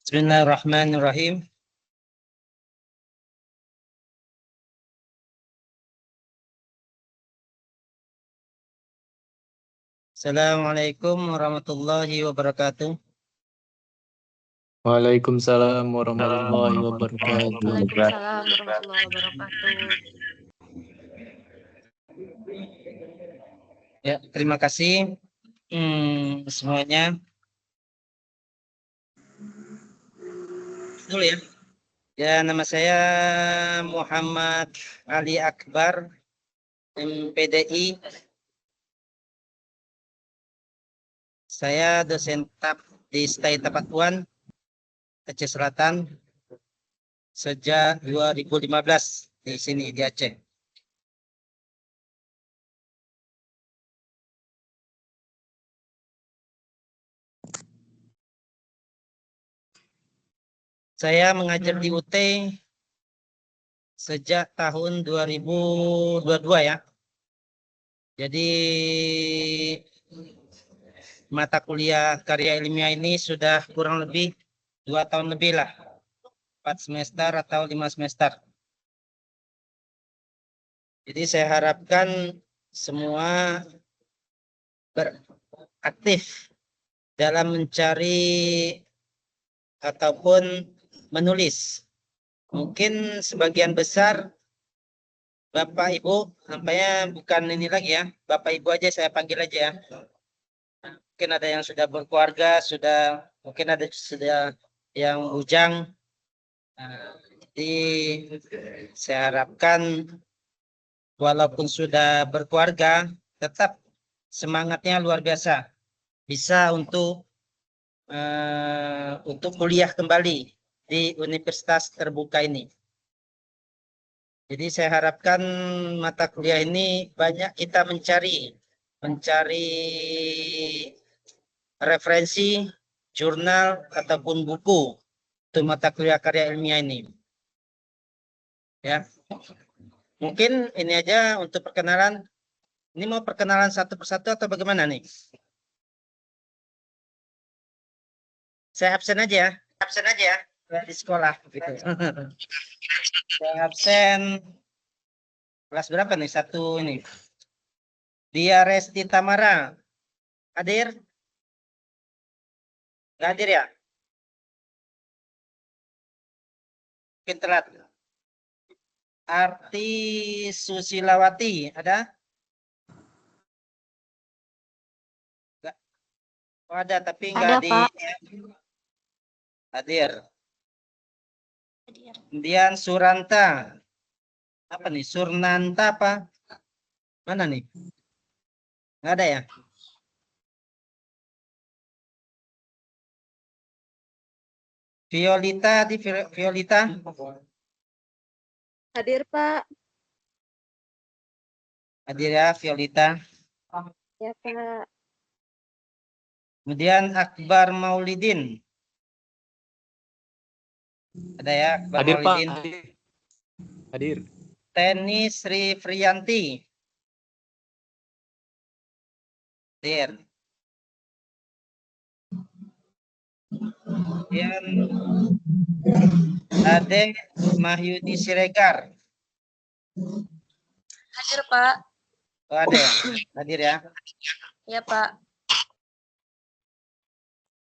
Bismillahirrahmanirrahim. Assalamualaikum warahmatullahi wabarakatuh. Waalaikumsalam warahmatullahi wabarakatuh. Waalaikumsalam warahmatullahi wabarakatuh. Ya, terima kasih semuanya. Dulu ya. Ya, nama saya Muhammad Ali Akbar, MPDI. Saya dosen TAP di STAI Tapatuan, Aceh Selatan, sejak 2015 di sini di Aceh. Saya mengajar di UT sejak tahun 2022 ya. Jadi mata kuliah karya ilmiah ini sudah kurang lebih 2 tahun lebih lah. 4 semester atau 5 semester. Jadi saya harapkan semua beraktif dalam mencari ataupun menulis. Mungkin sebagian besar Bapak Ibu, nampaknya bukan ini lagi ya, Bapak Ibu aja saya panggil aja ya. Mungkin ada yang sudah berkeluarga, mungkin ada sudah yang bujang. Nah, jadi saya harapkan walaupun sudah berkeluarga, tetap semangatnya luar biasa, bisa untuk kuliah kembali di universitas terbuka ini. Jadi saya harapkan mata kuliah ini banyak kita mencari referensi, jurnal ataupun buku untuk mata kuliah karya ilmiah ini. Ya, mungkin ini aja untuk perkenalan. Ini mau perkenalan satu persatu atau bagaimana nih? Saya absen aja ya. Di sekolah gitu. Saya absen kelas berapa nih? Satu ini. Dia Resti Tamara. Hadir? Nggak hadir ya? Mungkin telat. Arti Susilawati ada? Nggak. Oh, ada tapi nggak Ada, Pak. hadir. Kemudian Suranta. Apa nih? Surnanta apa? Mana nih? Nggak ada ya? Violita di Violita. Hadir, Pak. Hadir ya Violita. Ya, Pak. Kemudian Akbar Maulidin. Ada ya Akbar Hadir, Pak. Maulidin. Hadir. Teni Sri Friyanti. Hadir. Kemudian Ade Mahyudi Siregar. Hadir, Pak. Oh, ada ya? Hadir ya? Ya, Pak.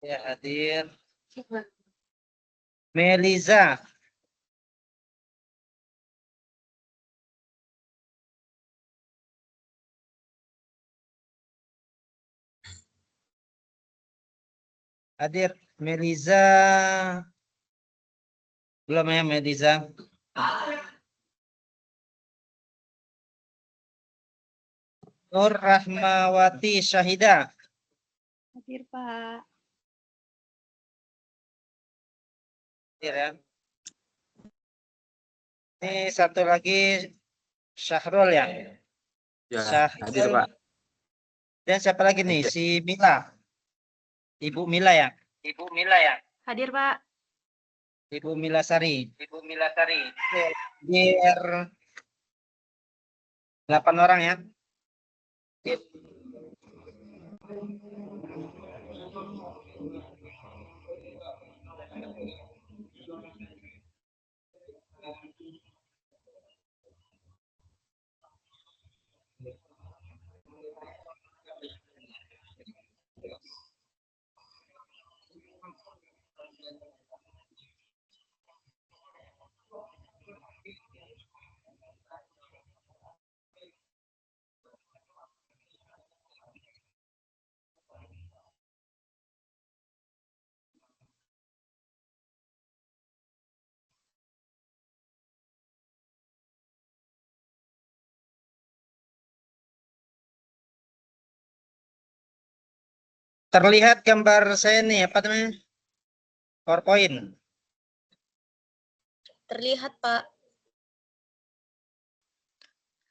Ya, hadir. Meliza. Hadir. Meliza. Belum ya Meliza. Nur Rahmawati Syahida. Hadir, Pak. Hadir ya. Ini satu lagi Syahrul ya. Ya, Syahrul. hadir, Pak. Dan siapa lagi nih? Si Mila. Ibu Mila ya. Hadir, Pak. Ibu Mila Sari. Hadir 8 orang ya. Terlihat gambar saya nih, apa namanya? PowerPoint. Terlihat, Pak.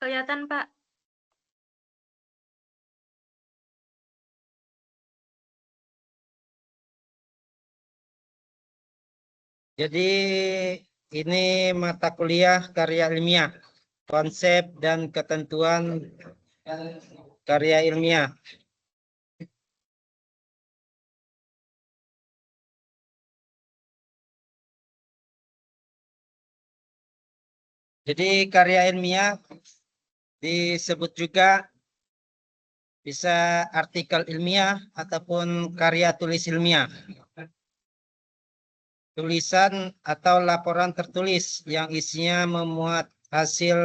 Kelihatan, Pak. Jadi ini mata kuliah karya ilmiah, konsep dan ketentuan karya ilmiah. Jadi karya ilmiah disebut juga bisa artikel ilmiah ataupun karya tulis ilmiah. Tulisan atau laporan tertulis yang isinya memuat hasil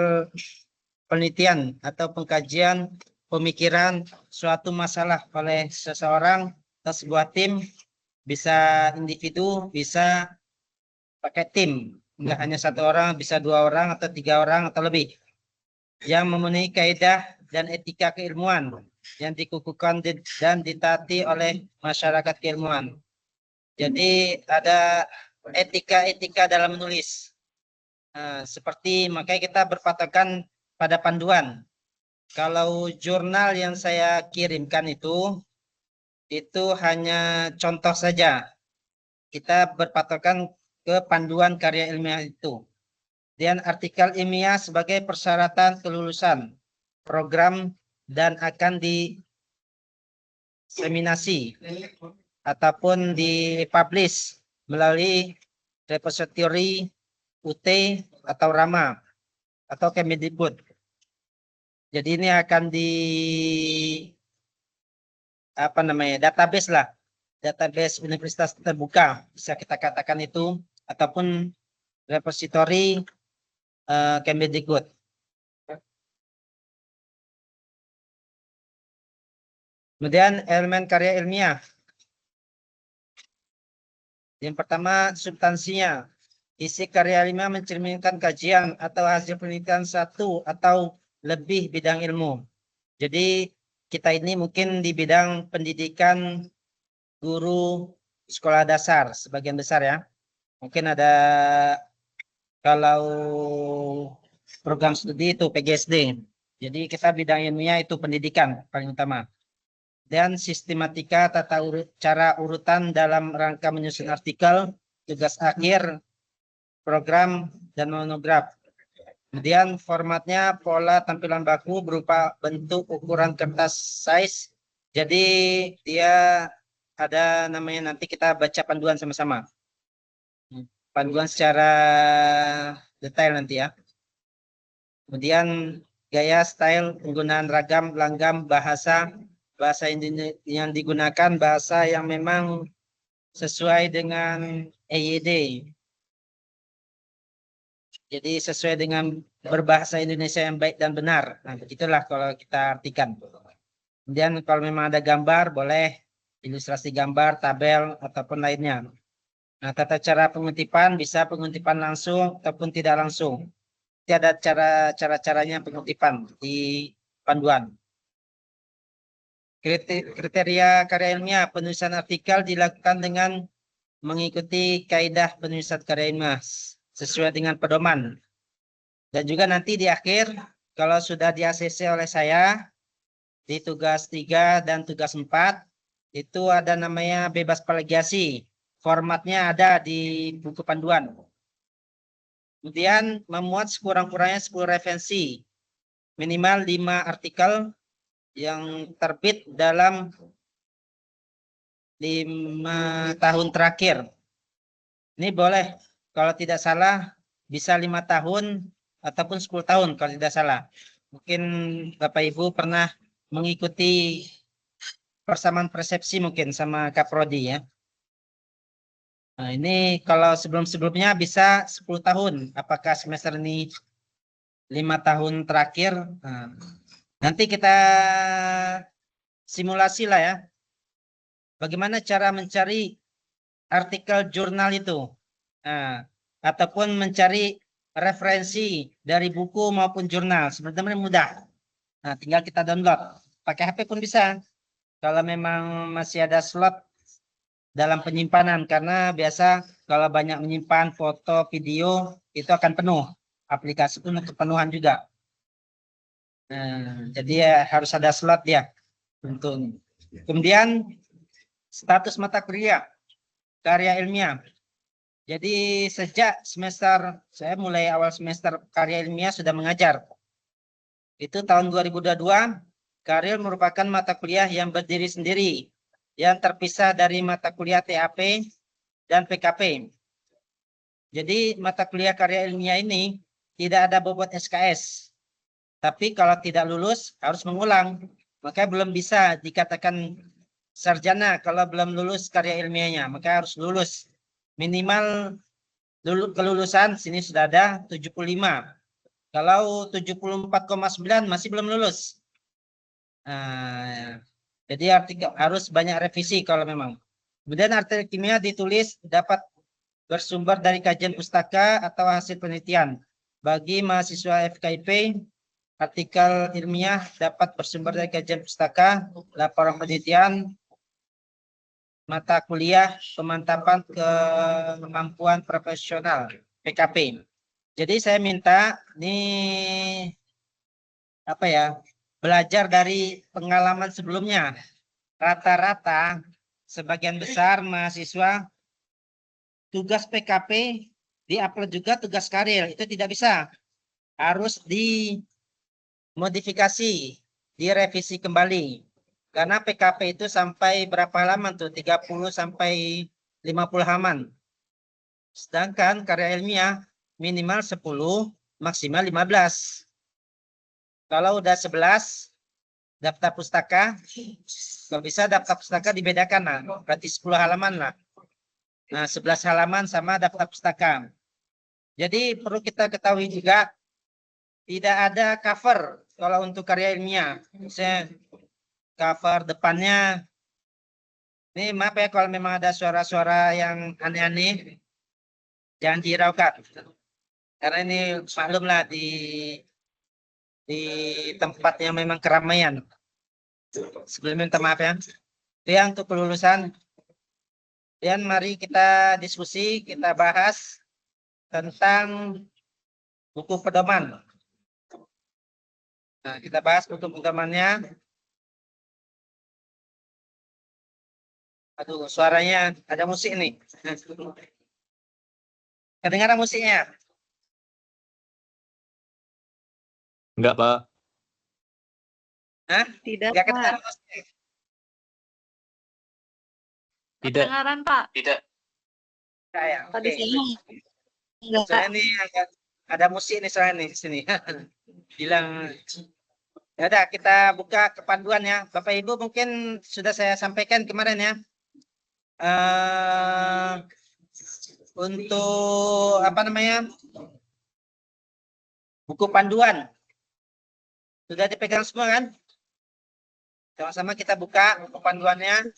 penelitian atau pengkajian pemikiran suatu masalah oleh seseorang atau sebuah tim, bisa individu, bisa pakai tim, enggak hanya satu orang, bisa 2 orang atau 3 orang atau lebih, yang memenuhi kaidah dan etika keilmuan yang dikukuhkan dan ditaati oleh masyarakat keilmuan. Jadi ada etika-etika dalam menulis. Seperti makanya kita berpatokan pada panduan. Kalau jurnal yang saya kirimkan itu hanya contoh saja. Kita berpatokan ke panduan karya ilmiah itu. Dan artikel ilmiah sebagai persyaratan kelulusan program dan akan diseminasi ataupun dipublish melalui repository UT atau RAMA atau Kemendikbud. Jadi ini akan di database lah, database universitas terbuka bisa kita katakan itu, ataupun repository Kemendikbud. Kemudian elemen karya ilmiah. Yang pertama, substansinya. Isi karya ilmiah mencerminkan kajian atau hasil penelitian satu atau lebih bidang ilmu. Jadi kita ini mungkin di bidang pendidikan guru sekolah dasar sebagian besar ya. Mungkin ada kalau program studi itu PGSD. Jadi kita bidang ilmiah itu pendidikan paling utama. Dan sistematika tata cara urutan dalam rangka menyusun artikel, tugas akhir, program, dan monograf. Kemudian formatnya pola tampilan baku berupa bentuk ukuran kertas size. Jadi dia ada namanya, nanti kita baca panduan sama-sama. Panduan secara detail nanti ya. Kemudian gaya, style, penggunaan ragam, langgam, bahasa yang digunakan, bahasa yang memang sesuai dengan EYD. Jadi sesuai dengan berbahasa Indonesia yang baik dan benar. Nah, begitulah kalau kita artikan. Kemudian kalau memang ada gambar, boleh ilustrasi gambar, tabel, ataupun lainnya. Nah, tata cara pengutipan bisa pengutipan langsung ataupun tidak langsung. Ada cara-caranya pengutipan di panduan. Kriteria karya ilmiah penulisan artikel dilakukan dengan mengikuti kaidah penulisan karya ilmiah sesuai dengan pedoman. Dan juga nanti di akhir, kalau sudah di ACC oleh saya, di tugas 3 dan tugas 4, itu ada namanya bebas plagiasi. Formatnya ada di buku panduan. Kemudian memuat sekurang-kurangnya 10 referensi. Minimal 5 artikel yang terbit dalam 5 tahun terakhir. Ini boleh, kalau tidak salah, bisa 5 tahun ataupun 10 tahun kalau tidak salah. Mungkin Bapak Ibu pernah mengikuti persamaan persepsi mungkin sama Kaprodi ya. Nah, ini kalau sebelum-sebelumnya bisa 10 tahun. Apakah semester ini 5 tahun terakhir? Nah, nanti kita simulasi lah ya. Bagaimana cara mencari artikel jurnal itu? Nah, ataupun mencari referensi dari buku maupun jurnal. Sebenarnya mudah. Nah, tinggal kita download. Pakai HP pun bisa. Kalau memang masih ada slot dalam penyimpanan. Karena biasa kalau banyak menyimpan foto, video, itu akan penuh. Aplikasi pun untuk penuhan juga. Nah, jadi ya harus ada slot dia. Tentu. Kemudian status mata kuliah, karya ilmiah. Jadi sejak semester, saya mulai awal semester karya ilmiah sudah mengajar. Itu tahun 2022, karya merupakan mata kuliah yang berdiri sendiri, yang terpisah dari mata kuliah TAP dan PKP. Jadi mata kuliah karya ilmiah ini tidak ada bobot SKS. Tapi kalau tidak lulus harus mengulang. Makanya belum bisa dikatakan sarjana kalau belum lulus karya ilmiahnya. Maka harus lulus. Minimal kelulusan sini sudah ada 75. Kalau 74,9 masih belum lulus. Nah, jadi artikel harus banyak revisi kalau memang. Kemudian artikel kimia ditulis dapat bersumber dari kajian pustaka atau hasil penelitian. Bagi mahasiswa FKIP, artikel ilmiah dapat bersumber dari kajian pustaka, laporan penelitian, mata kuliah, pemantapan kemampuan profesional, PKP. Jadi saya minta ini apa ya, belajar dari pengalaman sebelumnya. Rata-rata sebagian besar mahasiswa tugas PKP diupload juga tugas karir, itu tidak bisa. Harus dimodifikasi, direvisi kembali. Karena PKP itu sampai berapa halaman tuh? 30 sampai 50 halaman. Sedangkan karya ilmiah minimal 10, maksimal 15. Kalau udah 11, daftar pustaka, kalau bisa daftar pustaka dibedakan lah. Berarti 10 halaman lah. Nah, 11 halaman sama daftar pustaka. Jadi perlu kita ketahui juga, tidak ada cover kalau untuk karya ilmiah. Misalnya cover depannya, ini maaf ya kalau memang ada suara-suara yang aneh-aneh, jangan dihiraukan. Karena ini maklumlah di tempat yang memang keramaian. Sebelumnya minta maaf ya. Itu yang untuk kelulusan. Dan mari kita diskusi, kita bahas tentang buku pedoman. Nah, kita bahas buku pedomannya. Aduh, suaranya ada musik nih. Kedengaran musiknya? Enggak, Pak. Hah? Tidak, Enggak Pak. kedengaran musiknya? Tidak. Kedengaran, Pak. Tidak. Enggak ya? Tadi Oke. saya enggak. Soalnya ini ada musik nih soalnya nih di sini. Bilang, ya udah kita buka kepanduan ya. Bapak Ibu mungkin sudah saya sampaikan kemarin ya. Untuk apa namanya, buku panduan sudah dipegang semua kan? Sama-sama kita buka buku panduannya.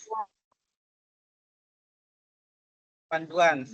Panduan.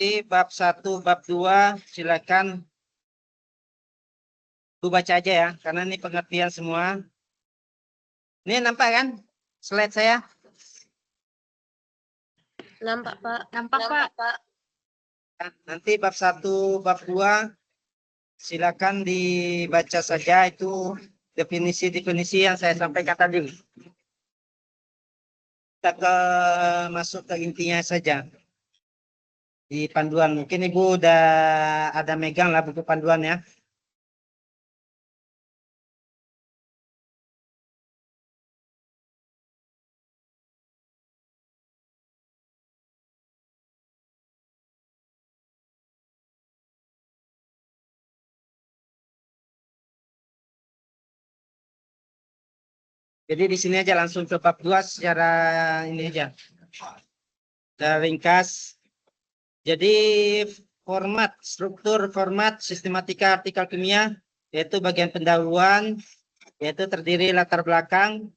Di bab 1, bab 2 silakan Bu baca aja ya, karena ini pengertian semua. Ini nampak kan slide saya? Nampak, Pak. Nampak, Pak. Nanti bab 1, bab 2 silakan dibaca saja itu definisi-definisi yang saya sampaikan tadi. Kita masuk ke intinya saja. Di panduan, mungkin Ibu udah ada megang lah buku panduan ya. Jadi di sini aja langsung ke bab 2 secara ini aja. Secara ringkas. Jadi struktur format sistematika artikel kimia yaitu bagian pendahuluan, yaitu terdiri latar belakang,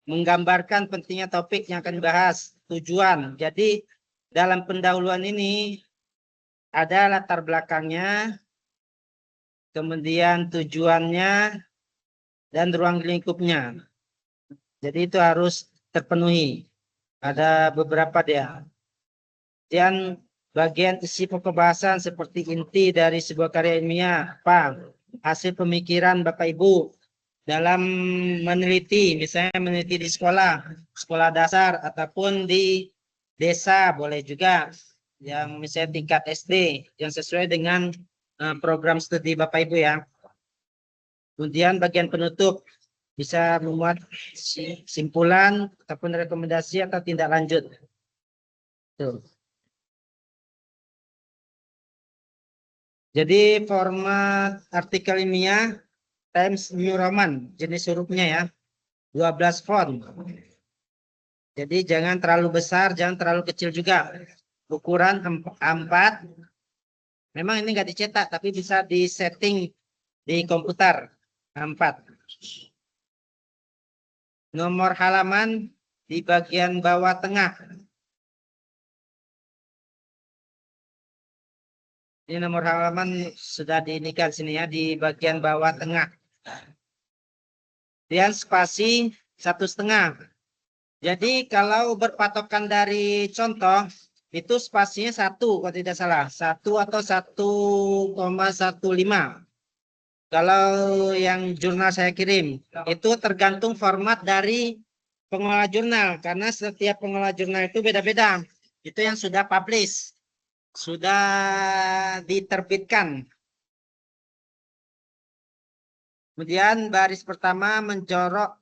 menggambarkan pentingnya topik yang akan dibahas, tujuan. Jadi dalam pendahuluan ini ada latar belakangnya, kemudian tujuannya, dan ruang lingkupnya. Jadi itu harus terpenuhi. Ada beberapa dia. Dan bagian isi pokok bahasan seperti inti dari sebuah karya ilmiah, apa? Hasil pemikiran Bapak Ibu dalam meneliti, misalnya meneliti di sekolah dasar ataupun di desa boleh juga, yang misalnya tingkat SD yang sesuai dengan program studi Bapak Ibu ya. Kemudian bagian penutup bisa memuat simpulan ataupun rekomendasi atau tindak lanjut. Tuh. Jadi format artikel ilmiah Times New Roman, jenis hurufnya ya, 12 font. Jadi jangan terlalu besar, jangan terlalu kecil juga. Ukuran 4. Memang ini nggak dicetak, tapi bisa disetting di komputer 4. Nomor halaman di bagian bawah tengah. Ini nomor halaman sudah diinikan sini ya, di bagian bawah tengah. Dan spasi 1,5. Jadi kalau berpatokan dari contoh, itu spasinya 1 kalau tidak salah. 1 atau 1,15. Kalau yang jurnal saya kirim, itu tergantung format dari pengelola jurnal. Karena setiap pengelola jurnal itu beda-beda. Itu yang sudah publish. Sudah diterbitkan. Kemudian baris pertama mencorok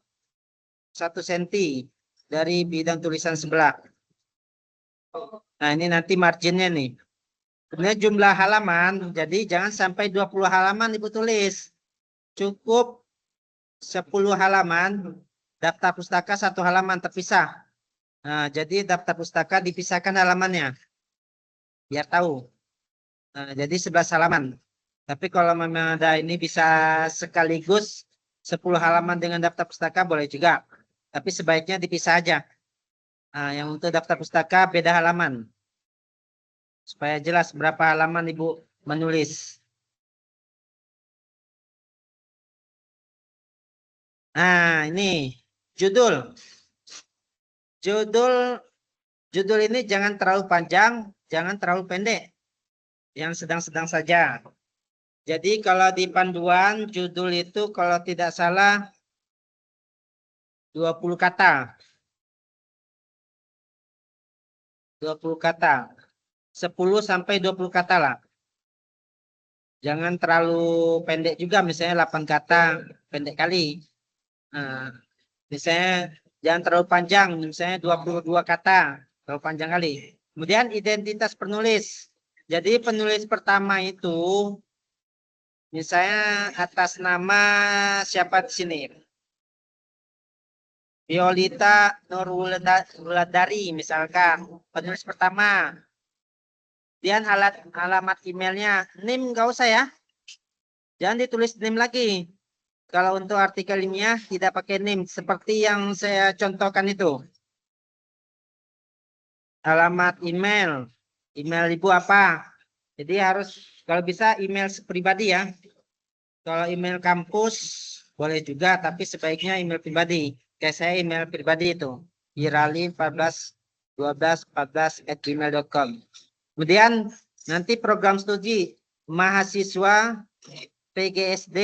1 cm dari bidang tulisan sebelah. Nah ini nanti marginnya nih. Kemudian jumlah halaman, jadi jangan sampai 20 halaman Ibu tulis. Cukup 10 halaman, daftar pustaka 1 halaman terpisah. Nah jadi daftar pustaka dipisahkan halamannya. Biar tahu. Nah, jadi 11 halaman. Tapi kalau memang ada ini bisa sekaligus 10 halaman dengan daftar pustaka boleh juga. Tapi sebaiknya dipisah aja. Nah, yang untuk daftar pustaka beda halaman. Supaya jelas berapa halaman Ibu menulis. Nah, ini judul. Judul ini jangan terlalu panjang, jangan terlalu pendek. Yang sedang-sedang saja. Jadi kalau di panduan judul itu kalau tidak salah 20 kata. 20 kata. 10 sampai 20 kata lah. Jangan terlalu pendek juga, misalnya 8 kata, pendek kali. Nah, misalnya jangan terlalu panjang, misalnya 22 kata, terlalu panjang kali. Kemudian identitas penulis. Jadi penulis pertama itu misalnya atas nama siapa di sini? Violita Nurwulandari misalkan, penulis pertama. Kemudian alamat emailnya, NIM nggak usah ya. Jangan ditulis NIM lagi. Kalau untuk artikel ilmiah tidak pakai NIM seperti yang saya contohkan itu. Alamat email. Email ibu apa? Jadi harus kalau bisa email pribadi ya. Kalau email kampus boleh juga, tapi sebaiknya email pribadi. Kayak saya email pribadi itu irali141214@gmail.com. Kemudian nanti program studi mahasiswa PGSD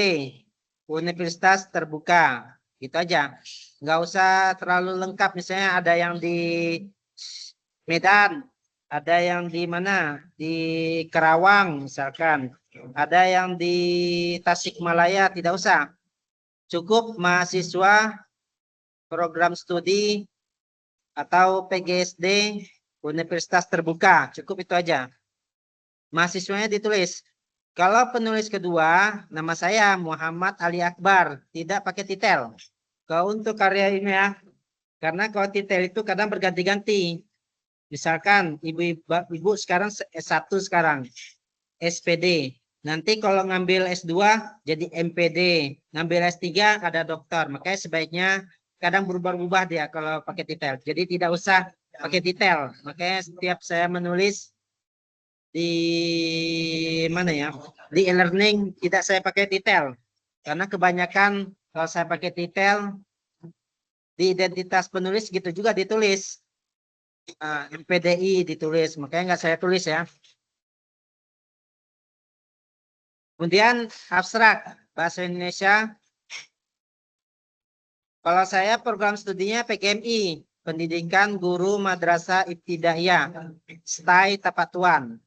Universitas Terbuka. Gitu aja. Nggak usah terlalu lengkap. Misalnya ada yang di Medan, ada yang di mana? Di Kerawang misalkan. Ada yang di Tasikmalaya, tidak usah. Cukup mahasiswa program studi atau PGSD Universitas Terbuka. Cukup itu aja. Mahasiswanya ditulis. Kalau penulis kedua, nama saya Muhammad Ali Akbar. Tidak pakai titel. Kalau untuk karya ilmiah, karena kalau titel itu kadang berganti-ganti. Misalkan ibu sekarang S1 sekarang, SPD. Nanti kalau ngambil S2 jadi MPD. Ngambil S3 ada dokter. Makanya sebaiknya kadang berubah-ubah dia kalau pakai titel. Jadi tidak usah pakai titel. Makanya setiap saya menulis di mana ya? Di e-learning tidak saya pakai titel. Karena kebanyakan kalau saya pakai titel di identitas penulis gitu juga ditulis. MPDI ditulis, makanya nggak saya tulis ya. Kemudian abstrak bahasa Indonesia. Kalau saya program studinya PGMI, Pendidikan Guru Madrasah Ibtidaiyah, STAI Tapatuan.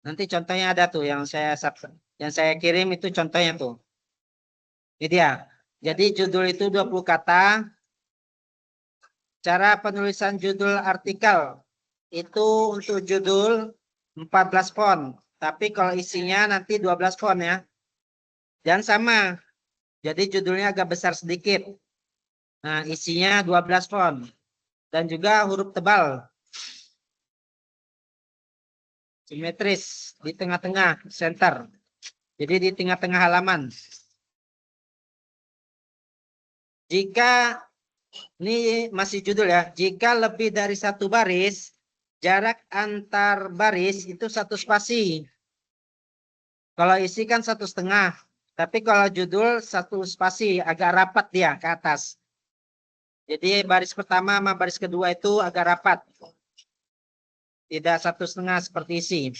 Nanti contohnya ada tuh yang saya kirim itu contohnya tuh. Ini dia. Jadi judul itu 20 kata. Cara penulisan judul artikel itu untuk judul 14 font. Tapi kalau isinya nanti 12 font ya. Dan sama. Jadi judulnya agak besar sedikit. Nah, isinya 12 font. Dan juga huruf tebal. Simetris di tengah-tengah center. Jadi di tengah-tengah halaman. Jika ini masih judul ya. Jika lebih dari satu baris, jarak antar baris itu 1 spasi. Kalau isi kan 1,5. Tapi kalau judul 1 spasi, agak rapat dia ke atas. Jadi baris pertama sama baris kedua itu agak rapat. Tidak 1,5 seperti isi.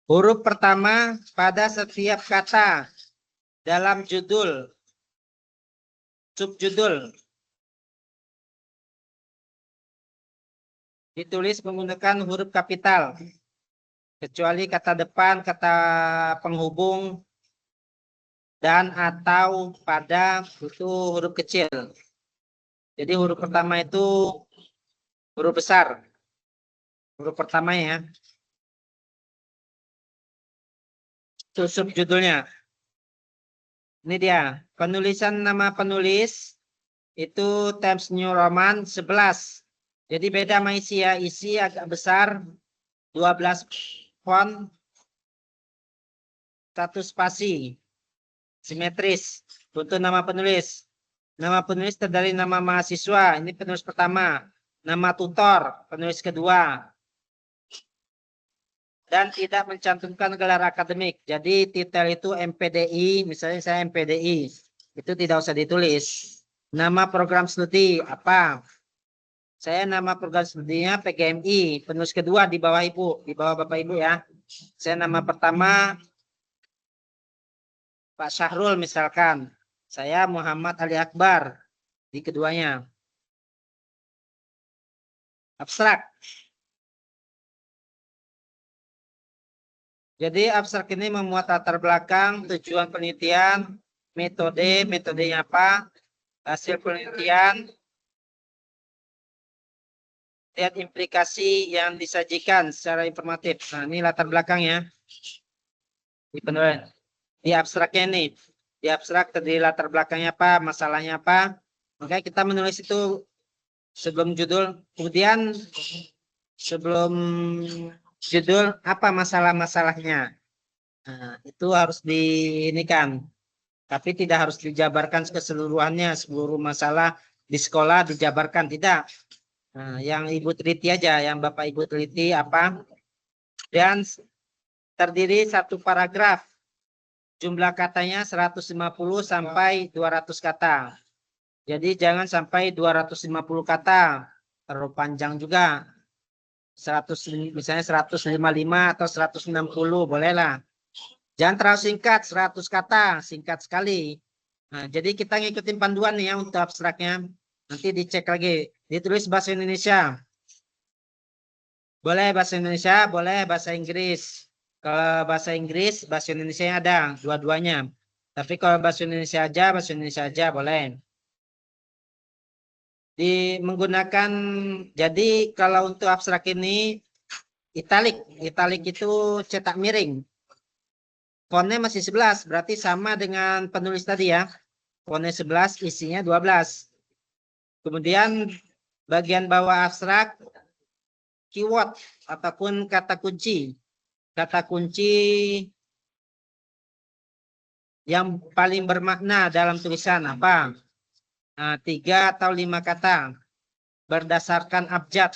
Huruf pertama pada setiap kata dalam judul, subjudul. Ditulis menggunakan huruf kapital. Kecuali kata depan, kata penghubung, dan atau pada itu huruf kecil. Jadi huruf pertama itu huruf besar. Huruf pertama ya. Itu subjudulnya. Ini dia. Penulisan nama penulis itu Times New Roman 11. Jadi beda sama isi ya. Isi agak besar. 12 font. 1 spasi. Simetris. Untuk nama penulis. Nama penulis terdiri nama mahasiswa. Ini penulis pertama. Nama tutor. Penulis kedua. Dan tidak mencantumkan gelar akademik. Jadi titel itu MPDI, misalnya saya MPDI, itu tidak usah ditulis. Nama program studi apa? Saya nama program studinya PGMI, penulis kedua di bawah ibu, di bawah bapak ibu ya. Saya nama pertama Pak Syahrul misalkan. Saya Muhammad Ali Akbar di keduanya. Abstrak. Jadi abstrak ini memuat latar belakang, tujuan penelitian, metodenya apa, hasil penelitian, lihat implikasi yang disajikan secara informatif. Nah, ini latar belakangnya. Di penulisan. Di abstraknya ini. Di abstrak terdiri latar belakangnya apa, masalahnya apa. Makanya kita menulis itu sebelum judul. Kemudian sebelum judul apa masalah-masalahnya. Nah, itu harus diinikan. Tapi tidak harus dijabarkan keseluruhannya, seluruh masalah di sekolah dijabarkan, tidak. Nah, yang Ibu teliti aja, yang Bapak Ibu teliti apa. Dan terdiri satu paragraf. Jumlah katanya 150 sampai 200 kata. Jadi jangan sampai 250 kata. Terlalu panjang juga. 100, misalnya 155 atau 160 bolehlah. Jangan terlalu singkat, 100 kata, singkat sekali. Nah, jadi kita ngikutin panduan nih ya untuk abstraknya. Nanti dicek lagi. Ditulis bahasa Indonesia. Boleh bahasa Indonesia, boleh bahasa Inggris. Kalau bahasa Inggris, bahasa Indonesia ada dua-duanya. Tapi kalau bahasa Indonesia aja boleh. Menggunakan, jadi kalau untuk abstrak ini italik itu cetak miring. Fontnya masih 11, berarti sama dengan penulis tadi ya. Fontnya 11, isinya 12. Kemudian bagian bawah abstrak, keyword ataupun kata kunci. Kata kunci yang paling bermakna dalam tulisan apa? Nah, 3 atau 5 kata. Berdasarkan abjad.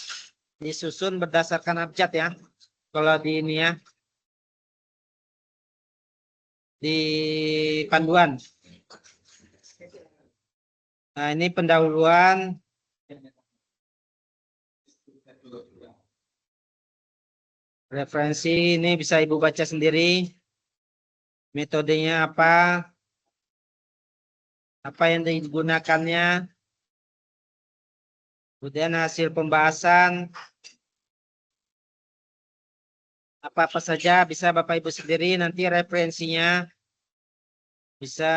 Disusun berdasarkan abjad ya. Kalau di ini ya. Di panduan. Nah, ini pendahuluan. Referensi ini bisa Ibu baca sendiri. Metodenya apa? Apa yang digunakannya? Kemudian hasil pembahasan. Apa-apa saja bisa Bapak Ibu sendiri. Nanti referensinya bisa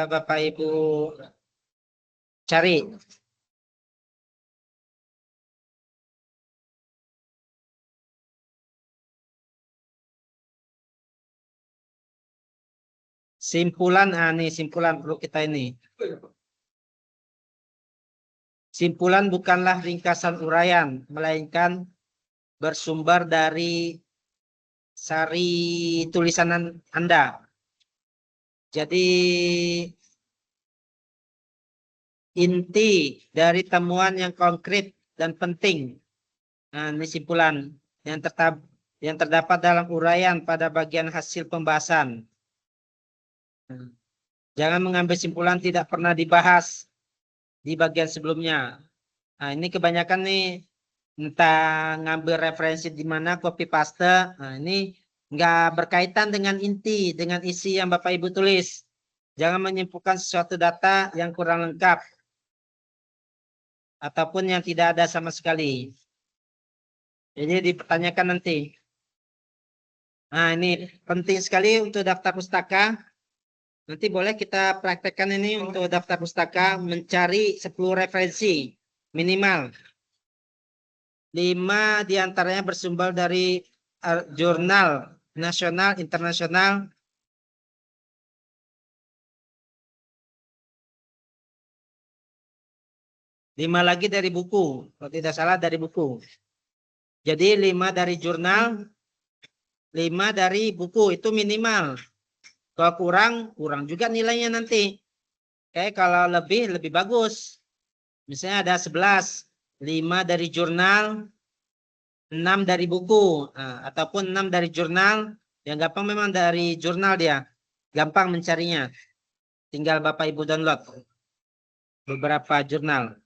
Bapak Ibu cari. Simpulan, ini simpulan perlu kita ini. Simpulan bukanlah ringkasan uraian, melainkan bersumber dari sari tulisan Anda. Jadi inti dari temuan yang konkret dan penting. Nah, ini simpulan yang terdapat dalam uraian pada bagian hasil pembahasan. Jangan mengambil simpulan tidak pernah dibahas di bagian sebelumnya. Nah, ini kebanyakan nih entah ngambil referensi di mana copy paste. Nah, ini nggak berkaitan dengan inti, dengan isi yang Bapak Ibu tulis. Jangan menyimpulkan sesuatu data yang kurang lengkap ataupun yang tidak ada sama sekali. Jadi dipertanyakan nanti. Nah, ini penting sekali untuk daftar pustaka. Nanti boleh kita praktekkan ini untuk daftar pustaka, mencari 10 referensi minimal. 5 diantaranya bersumber dari jurnal nasional, internasional. 5 lagi dari buku, kalau tidak salah dari buku. Jadi 5 dari jurnal, 5 dari buku, itu minimal. Kalau kurang juga nilainya nanti. Oke, kalau lebih bagus. Misalnya ada 11, 5 dari jurnal, 6 dari buku, ataupun 6 dari jurnal. Yang gampang memang dari jurnal dia. Gampang mencarinya. Tinggal Bapak Ibu download beberapa jurnal.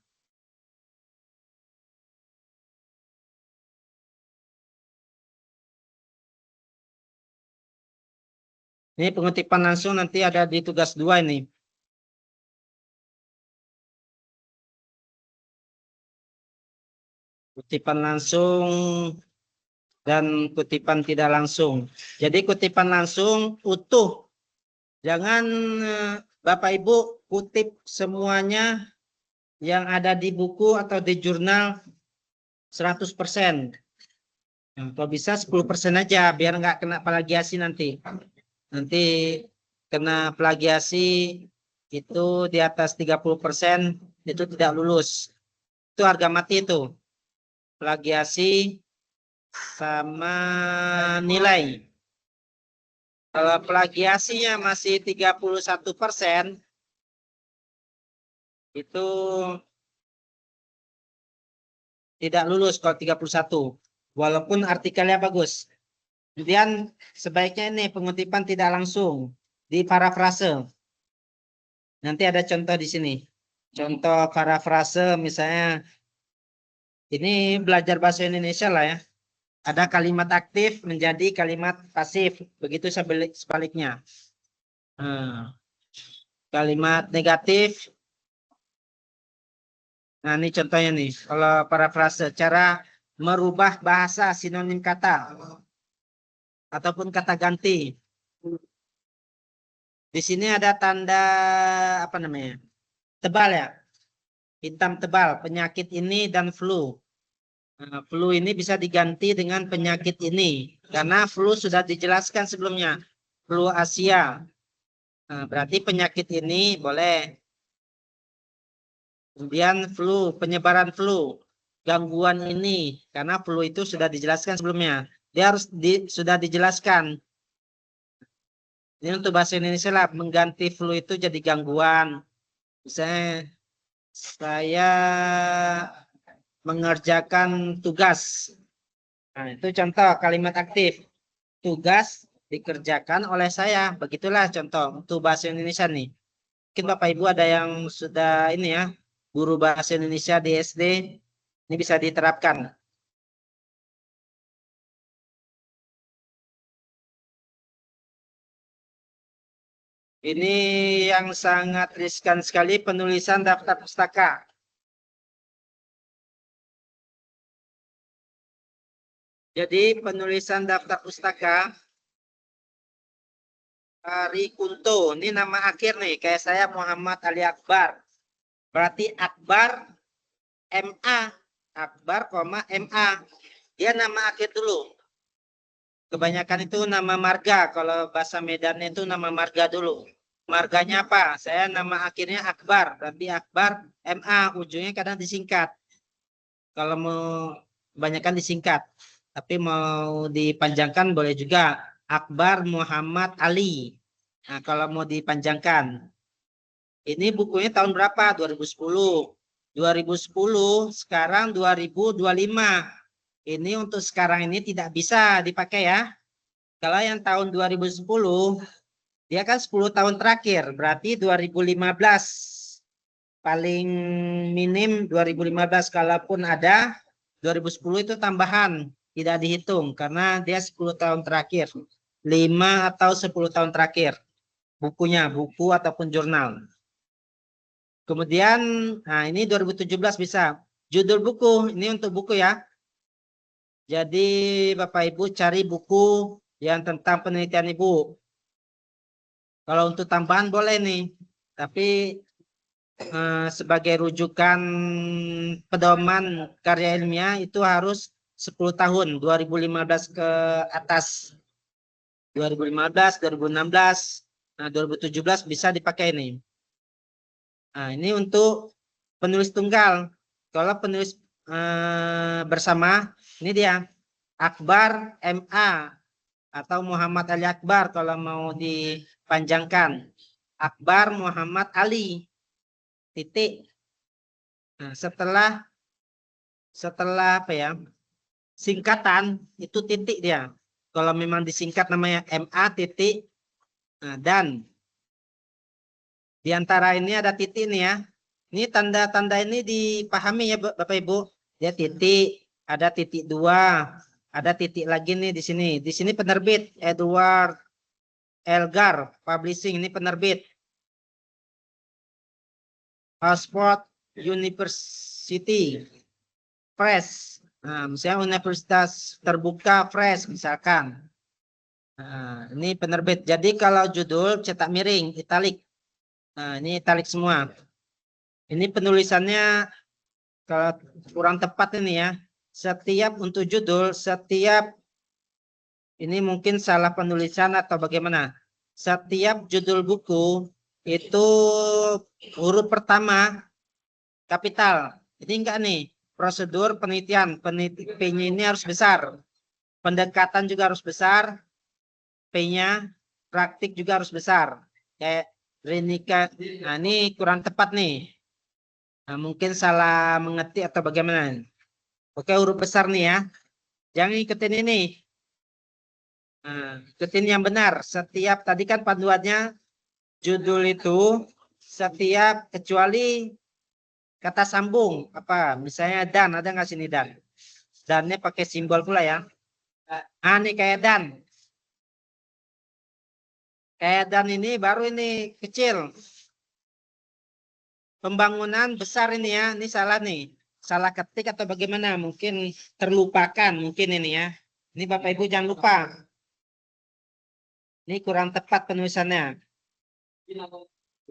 Ini pengutipan langsung nanti ada di tugas 2 ini. Kutipan langsung dan kutipan tidak langsung. Jadi kutipan langsung utuh. Jangan Bapak Ibu kutip semuanya yang ada di buku atau di jurnal 100%. Kalau bisa 10% aja biar nggak kena plagiasi nanti. Nanti kena plagiasi itu di atas 30% itu tidak lulus. Itu harga mati itu. Plagiasi sama nilai. Kalau plagiasinya masih 31%, itu tidak lulus kalau 31. Walaupun artikelnya bagus. Kemudian sebaiknya ini pengutipan tidak langsung di parafrase. Nanti ada contoh di sini. Contoh parafrase misalnya ini belajar bahasa Indonesia lah ya. Ada kalimat aktif menjadi kalimat pasif. Begitu sebaliknya. Kalimat negatif. Nah, ini contohnya nih. Kalau parafrase, cara merubah bahasa sinonim kata ataupun kata ganti. Di sini ada tanda apa namanya? Tebal ya. Hitam tebal, penyakit ini dan flu. Nah, flu ini bisa diganti dengan penyakit ini karena flu sudah dijelaskan sebelumnya. Flu Asia. Nah, berarti penyakit ini boleh. Kemudian flu, penyebaran flu, gangguan ini, karena flu itu sudah dijelaskan sebelumnya. Dia harus sudah dijelaskan. Ini untuk bahasa Indonesia lah, mengganti flu itu jadi gangguan. Misalnya, saya mengerjakan tugas. Nah, itu contoh kalimat aktif. Tugas dikerjakan oleh saya. Begitulah contoh untuk bahasa Indonesia nih. Mungkin Bapak Ibu ada yang sudah ini ya, guru bahasa Indonesia di SD, ini bisa diterapkan. Ini yang sangat riskan sekali, penulisan daftar pustaka. Jadi penulisan daftar pustaka, Ari Kunto, ini nama akhir nih, kayak saya Muhammad Ali Akbar. Berarti Akbar MA, Akbar, MA. Dia nama akhir dulu. Kebanyakan itu nama marga, kalau bahasa Medan itu nama marga dulu. Marganya apa? Saya nama akhirnya Akbar, berarti Akbar MA, ujungnya kadang disingkat. Kalau mau kebanyakan disingkat, tapi mau dipanjangkan boleh juga. Akbar Muhammad Ali. Nah, kalau mau dipanjangkan. Ini bukunya tahun berapa? 2010. 2010, sekarang 2025. Ini untuk sekarang ini tidak bisa dipakai ya. Kalau yang tahun 2010, dia kan 10 tahun terakhir, berarti 2015. Paling minim 2015, kalaupun ada 2010 itu tambahan, tidak dihitung karena dia 10 tahun terakhir. 5 atau 10 tahun terakhir bukunya, buku ataupun jurnal. Kemudian, nah ini 2017 bisa. Judul buku, ini untuk buku ya. Jadi Bapak Ibu cari buku yang tentang penelitian Ibu. Kalau untuk tambahan boleh nih, tapi sebagai rujukan pedoman karya ilmiah itu harus 10 tahun, 2015 ke atas. 2015, 2016, nah 2017 bisa dipakai ini. Nah, ini untuk penulis tunggal. Kalau penulis bersama, ini dia Akbar MA atau Muhammad Ali Akbar kalau mau dipanjangkan. Akbar Muhammad Ali titik. Nah, setelah apa ya? Singkatan itu titik dia. Kalau memang disingkat namanya MA titik. Nah, dan di antara ini ada titik nih ya. Ini tanda-tanda ini dipahami ya Bapak Ibu. Dia titik, ada titik 2, ada titik lagi nih di sini. Di sini penerbit Edward Elgar Publishing, ini penerbit. Oxford University Press. Nah, misalnya Universitas Terbuka Press misalkan. Nah, ini penerbit. Jadi kalau judul cetak miring, italik. Nah, ini italik semua. Ini penulisannya kalau kurang tepat ini ya. Setiap untuk judul, setiap ini mungkin salah penulisan atau bagaimana. Setiap judul buku itu huruf pertama kapital. Ini enggak nih. Prosedur penelitian. P-nya ini harus besar. Pendekatan juga harus besar. P-nya praktik juga harus besar. Kayak Renika. Nah, ini kurang tepat nih. Nah, mungkin salah mengetik atau bagaimana. Oke, huruf besar nih ya. Jangan ikutin ini. Nah, ikutin yang benar. Setiap tadi kan panduannya judul itu setiap kecuali kata sambung apa misalnya dan ada nggak sini dan dannya pakai simbol pula ya. Ah, ini kayak dan ini baru ini kecil. Pembangunan besar ini ya. Ini salah nih. Salah ketik atau bagaimana? Mungkin terlupakan mungkin ini ya. Ini Bapak Ibu jangan lupa. Ini kurang tepat penulisannya.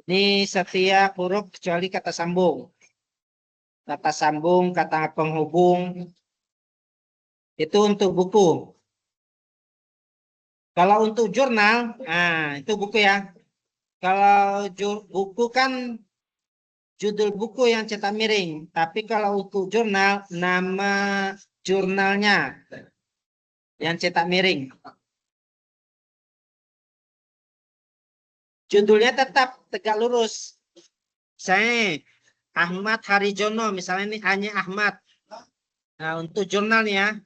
Ini setiap huruf kecuali kata sambung. Kata sambung, kata penghubung. Itu untuk buku. Kalau untuk jurnal, nah itu buku ya. Kalau buku kan judul buku yang cetak miring. Tapi kalau untuk jurnal, nama jurnalnya yang cetak miring. Judulnya tetap tegak lurus. Saya Ahmad Harijono, misalnya ini hanya Ahmad. Nah, untuk jurnalnya,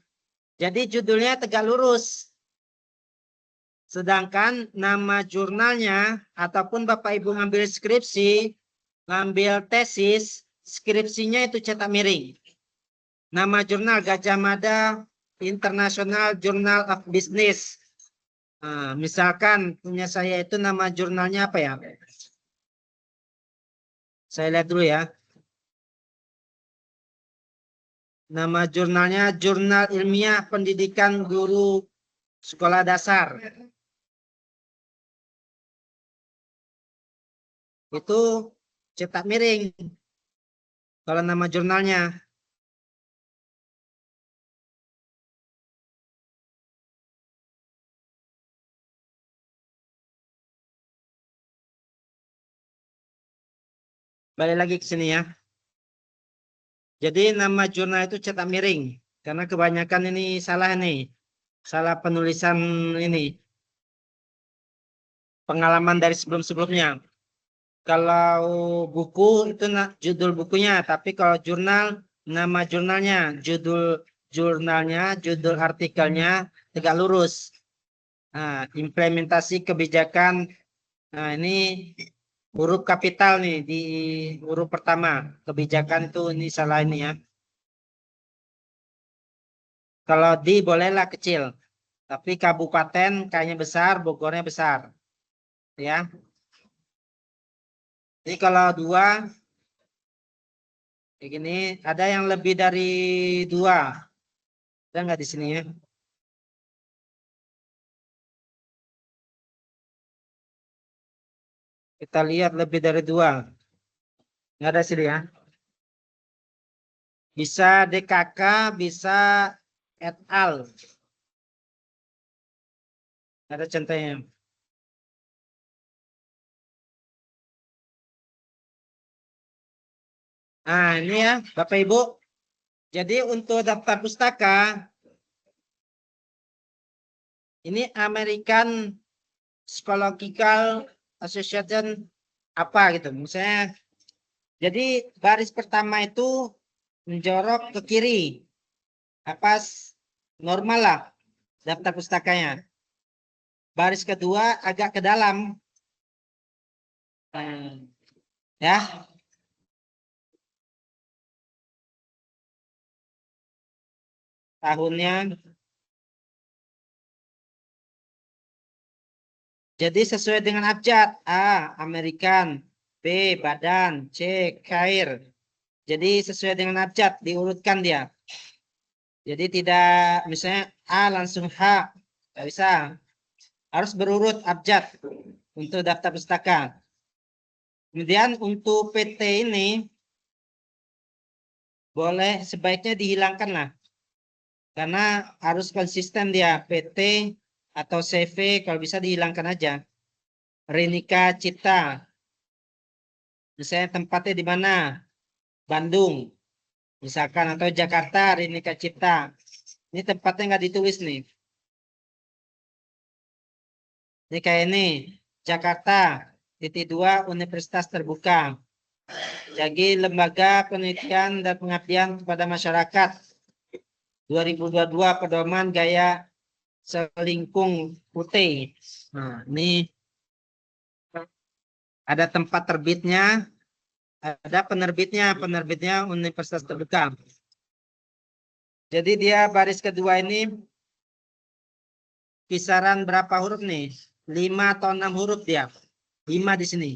jadi judulnya tegak lurus. Sedangkan nama jurnalnya, ataupun Bapak Ibu ngambil skripsi, ngambil tesis, skripsinya itu cetak miring. Nama jurnal Gajah Mada International Journal of Business. Nah, misalkan punya saya itu nama jurnalnya apa ya? Saya lihat dulu ya. Nama jurnalnya Jurnal Ilmiah Pendidikan Guru Sekolah Dasar. Itu cetak miring. Kalau nama jurnalnya. Balik lagi ke sini ya. Jadi nama jurnal itu cetak miring. Karena kebanyakan ini salah nih. Salah penulisan ini. Pengalaman dari sebelum-sebelumnya. Kalau buku itu judul bukunya. Tapi kalau jurnal, nama jurnalnya. Judul jurnalnya, judul artikelnya tegak lurus. Nah, implementasi kebijakan. Nah, ini huruf kapital nih di huruf pertama. Kebijakan itu ini salah ini ya. Kalau di bolehlah kecil. Tapi kabupaten kayaknya besar, Bogornya besar. Ya. Jadi kalau dua, kayak gini, ada yang lebih dari dua. Ada nggak di sini ya? Kita lihat lebih dari dua. Nggak ada sini ya. Bisa DKK, bisa et al. Ada contohnya. Nah, ini ya, Bapak Ibu. Jadi untuk daftar pustaka, ini American Psychological Association apa gitu. Misalnya, jadi baris pertama itu menjorok ke kiri. Apa normal lah daftar pustakanya. Baris kedua agak ke dalam. Ya. Tahunnya. Jadi sesuai dengan abjad. A. American. B. Badan. C. Kair. Jadi sesuai dengan abjad. Diurutkan dia. Jadi tidak misalnya A langsung H. Tidak bisa. Harus berurut abjad untuk daftar pustaka. Kemudian untuk PT ini boleh sebaiknya dihilangkan lah. Karena harus konsisten dia PT atau CV kalau bisa dihilangkan aja. Renika Cipta. Misalnya tempatnya di mana? Bandung. Misalkan atau Jakarta Rinika Cipta. Ini tempatnya nggak ditulis nih. Ini kayak ini. Jakarta, titik 2 Universitas Terbuka. Jadi Lembaga Penelitian dan Pengabdian kepada Masyarakat 2022 Pedoman Gaya Selingkung Putih. Nah, ini ada tempat terbitnya, ada penerbitnya Universitas Terbuka. Jadi dia baris kedua ini kisaran berapa huruf nih? 5 atau 6 huruf dia. 5 di sini.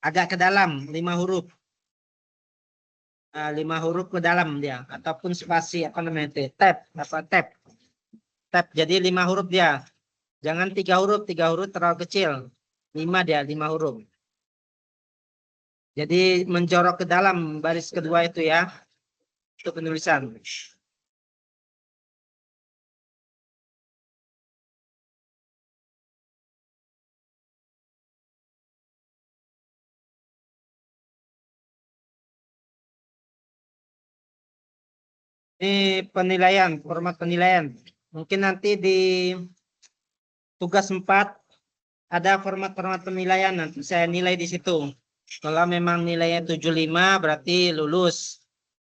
Agak ke dalam, 5 huruf. 5 huruf ke dalam dia. Ataupun spasi, apa namanya itu? Tab, apa tab. Tab, jadi 5 huruf dia. Jangan 3 huruf, 3 huruf terlalu kecil. 5 dia, 5 huruf. Jadi menjorok ke dalam baris kedua itu ya. Untuk penulisan. Ini penilaian, format penilaian. Mungkin nanti di tugas 4 ada format-format penilaian. Nanti saya nilai di situ. Kalau memang nilainya 75 berarti lulus.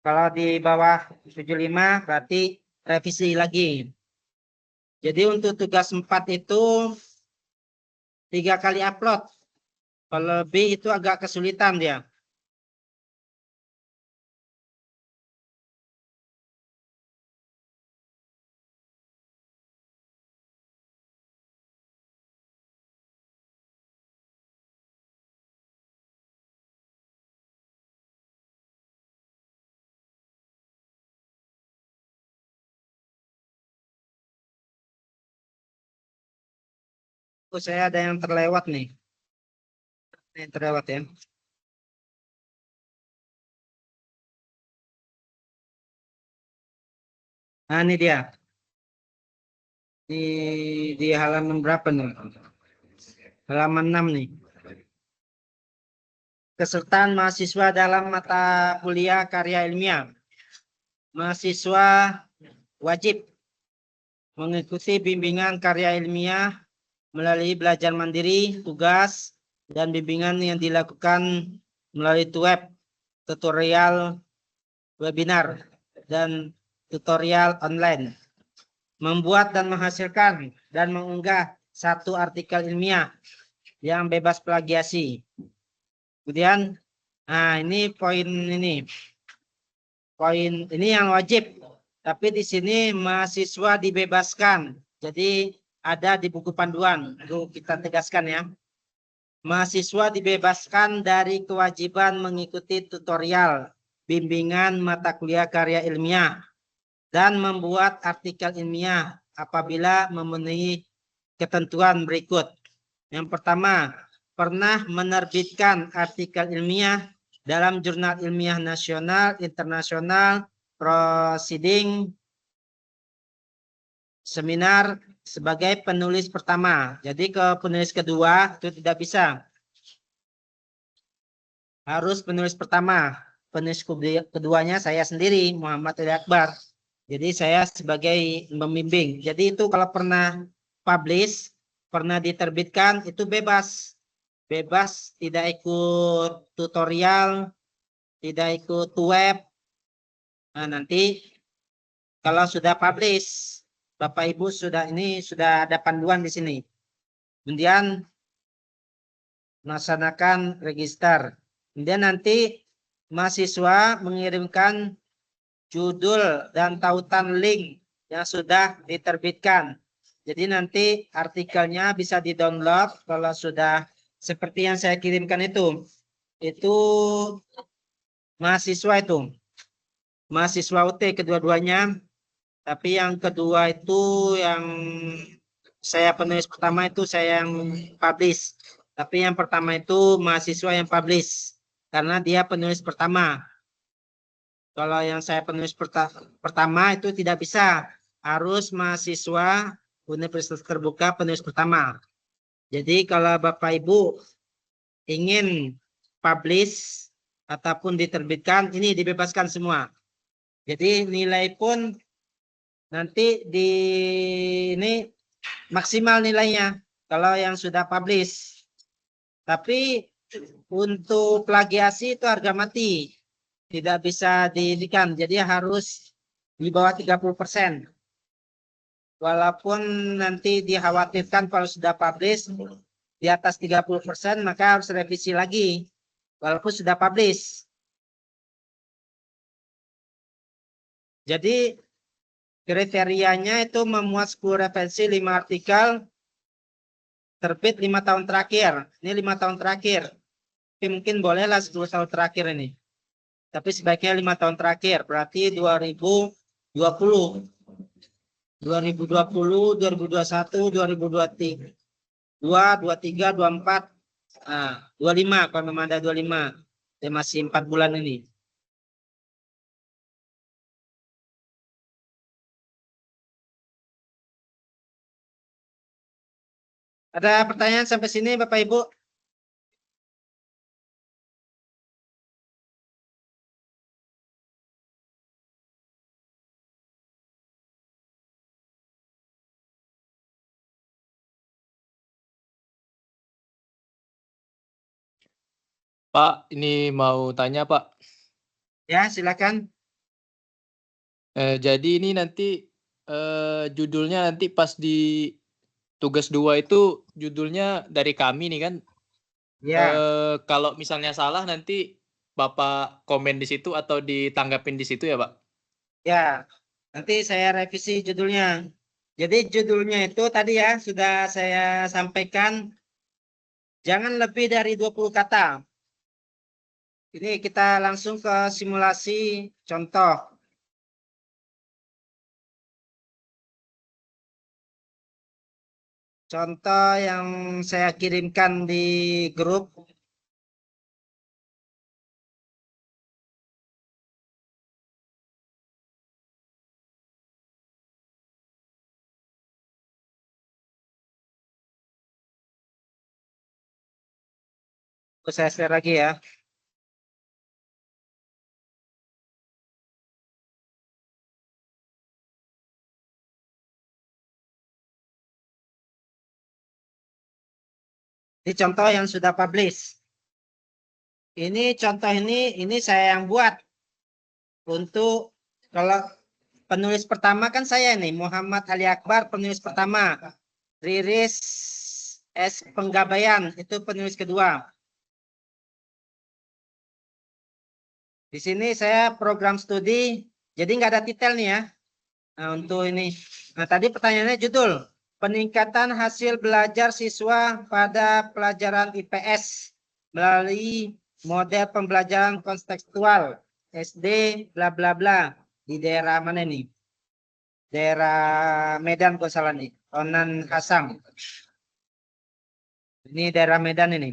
Kalau di bawah 75 berarti revisi lagi. Jadi untuk tugas 4 itu 3 kali upload. Kalau lebih itu agak kesulitan dia. Oh, saya ada yang terlewat nih. Ini terlewat ya. Nah, ini dia. Di halaman berapa nih? Halaman 6 nih. Kesertaan mahasiswa dalam mata kuliah karya ilmiah. Mahasiswa wajib mengikuti bimbingan karya ilmiah melalui belajar mandiri, tugas, dan bimbingan yang dilakukan melalui web, tutorial, webinar, dan tutorial online. Membuat dan menghasilkan dan mengunggah satu artikel ilmiah yang bebas plagiasi. Kemudian, nah ini poin ini. Poin ini yang wajib. Tapi di sini mahasiswa dibebaskan. Jadi ada di buku panduan. Itu kita tegaskan ya. Mahasiswa dibebaskan dari kewajiban mengikuti tutorial, bimbingan mata kuliah karya ilmiah, dan membuat artikel ilmiah apabila memenuhi ketentuan berikut. Yang pertama, pernah menerbitkan artikel ilmiah dalam jurnal ilmiah nasional, internasional, proceeding, seminar sebagai penulis pertama. Jadi ke penulis kedua itu tidak bisa. Harus penulis pertama. Penulis keduanya saya sendiri, Muhammad Ali Akbar. Jadi saya sebagai pembimbing. Jadi itu kalau pernah publish, pernah diterbitkan, itu bebas. Bebas, tidak ikut tutorial, tidak ikut web. Nah, nanti kalau sudah publish, Bapak Ibu sudah ada panduan di sini. Kemudian melaksanakan register. Kemudian nanti mahasiswa mengirimkan judul dan tautan link yang sudah diterbitkan. Jadi nanti artikelnya bisa di-download kalau sudah seperti yang saya kirimkan itu. Itu mahasiswa itu. Mahasiswa UT kedua-duanya. Tapi yang kedua itu yang saya penulis pertama itu saya yang publish. Tapi yang pertama itu mahasiswa yang publish. Karena dia penulis pertama. Kalau yang saya penulis pertama itu tidak bisa. Harus mahasiswa Universitas Terbuka penulis pertama. Jadi kalau Bapak Ibu ingin publish ataupun diterbitkan, ini dibebaskan semua. Jadi nilai pun nanti di ini maksimal nilainya kalau yang sudah publish. Tapi untuk plagiasi itu harga mati. Tidak bisa diinikan. Jadi harus di bawah 30%. Walaupun nanti dikhawatirkan kalau sudah publish di atas 30%, maka harus revisi lagi. Walaupun sudah publish. Jadi kriterianya itu memuat 10 referensi, 5 artikel, terbit 5 tahun terakhir. Ini 5 tahun terakhir. Tapi mungkin bolehlah 10 tahun terakhir ini. Tapi sebaiknya 5 tahun terakhir. Berarti 2020. 2020, 2021, 2023, 23, 24, nah, 25 kalau memang ada 25. Ya, masih 4 bulan ini. Ada pertanyaan sampai sini Bapak Ibu? Pak, ini mau tanya Pak. Ya, silakan. Jadi ini nanti judulnya nanti pas di tugas 2 itu judulnya dari kami nih kan. Ya, Kalau misalnya salah nanti Bapak komen di situ atau ditanggapin di situ ya Pak? ya. Nanti saya revisi judulnya. Jadi judulnya itu tadi ya sudah saya sampaikan. Jangan lebih dari 20 kata. Ini kita langsung ke simulasi contoh. Contoh yang saya kirimkan di grup. Saya share lagi ya. Ini contoh yang sudah publish. Ini contoh ini saya yang buat. Untuk kalau penulis pertama kan saya nih, Muhammad Ali Akbar, penulis pertama. Riris S. Penggabayan, itu penulis kedua. Di sini saya program studi, jadi nggak ada titel nih ya. Nah, untuk ini. Nah, tadi pertanyaannya judul. Peningkatan hasil belajar siswa pada pelajaran IPS melalui model pembelajaran kontekstual SD bla bla bla di daerah mana nih? Daerah Medan kalau salah nih. Onan Kasang. Ini daerah Medan ini.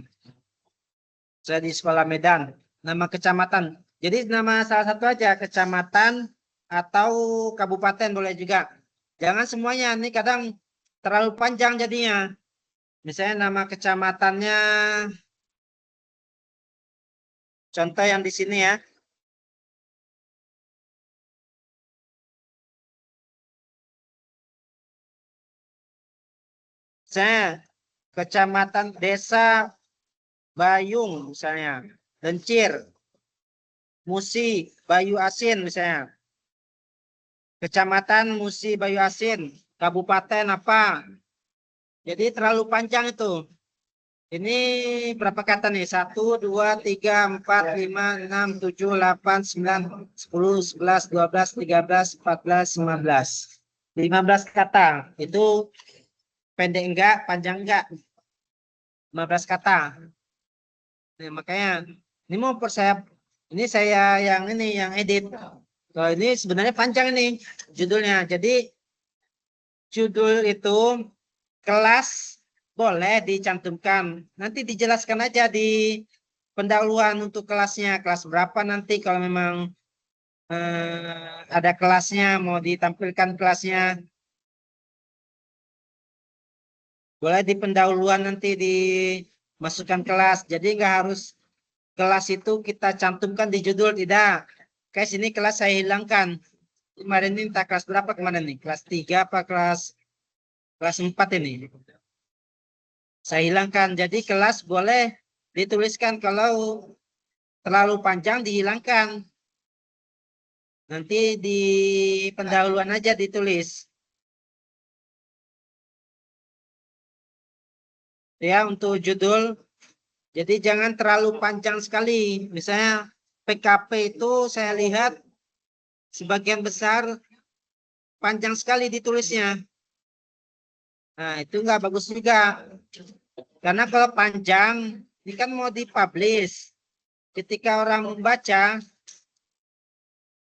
Saya di sekolah Medan. Nama kecamatan. Jadi nama salah satu aja kecamatan atau kabupaten boleh juga. Jangan semuanya. Ini kadang terlalu panjang jadinya. Misalnya nama kecamatannya. Contoh yang di sini ya. Misalnya kecamatan Desa Bayung misalnya. Lencir. Musi Bayu Asin misalnya. Kecamatan Musi Bayu Asin. Kabupaten apa. Jadi terlalu panjang itu. Ini berapa kata nih? 1, 2, 3, 4, 5, 6, 7, 8, 9, 10, 11, 12, 13, 14, 15. 15 kata. Itu pendek enggak, panjang enggak? 15 kata. Nah, makanya ini mau ini saya yang edit. Kalau ini sebenarnya panjang ini judulnya. Jadi judul itu kelas boleh dicantumkan. Nanti dijelaskan aja di pendahuluan untuk kelasnya. Kelas berapa nanti kalau memang ada kelasnya, mau ditampilkan kelasnya. Boleh di pendahuluan nanti dimasukkan kelas. Jadi nggak harus kelas itu kita cantumkan di judul, tidak. Kayak sini kelas saya hilangkan. Kemarin ini entah kelas berapa kemarin nih? Kelas 3 apa kelas 4 ini? Saya hilangkan. Jadi kelas boleh dituliskan, kalau terlalu panjang dihilangkan. Nanti di pendahuluan aja ditulis. Ya, untuk judul. Jadi jangan terlalu panjang sekali. Misalnya PKP itu saya lihat sebagian besar panjang sekali ditulisnya. Nah, itu nggak bagus juga. Karena kalau panjang, ini kan mau dipublish. Ketika orang membaca,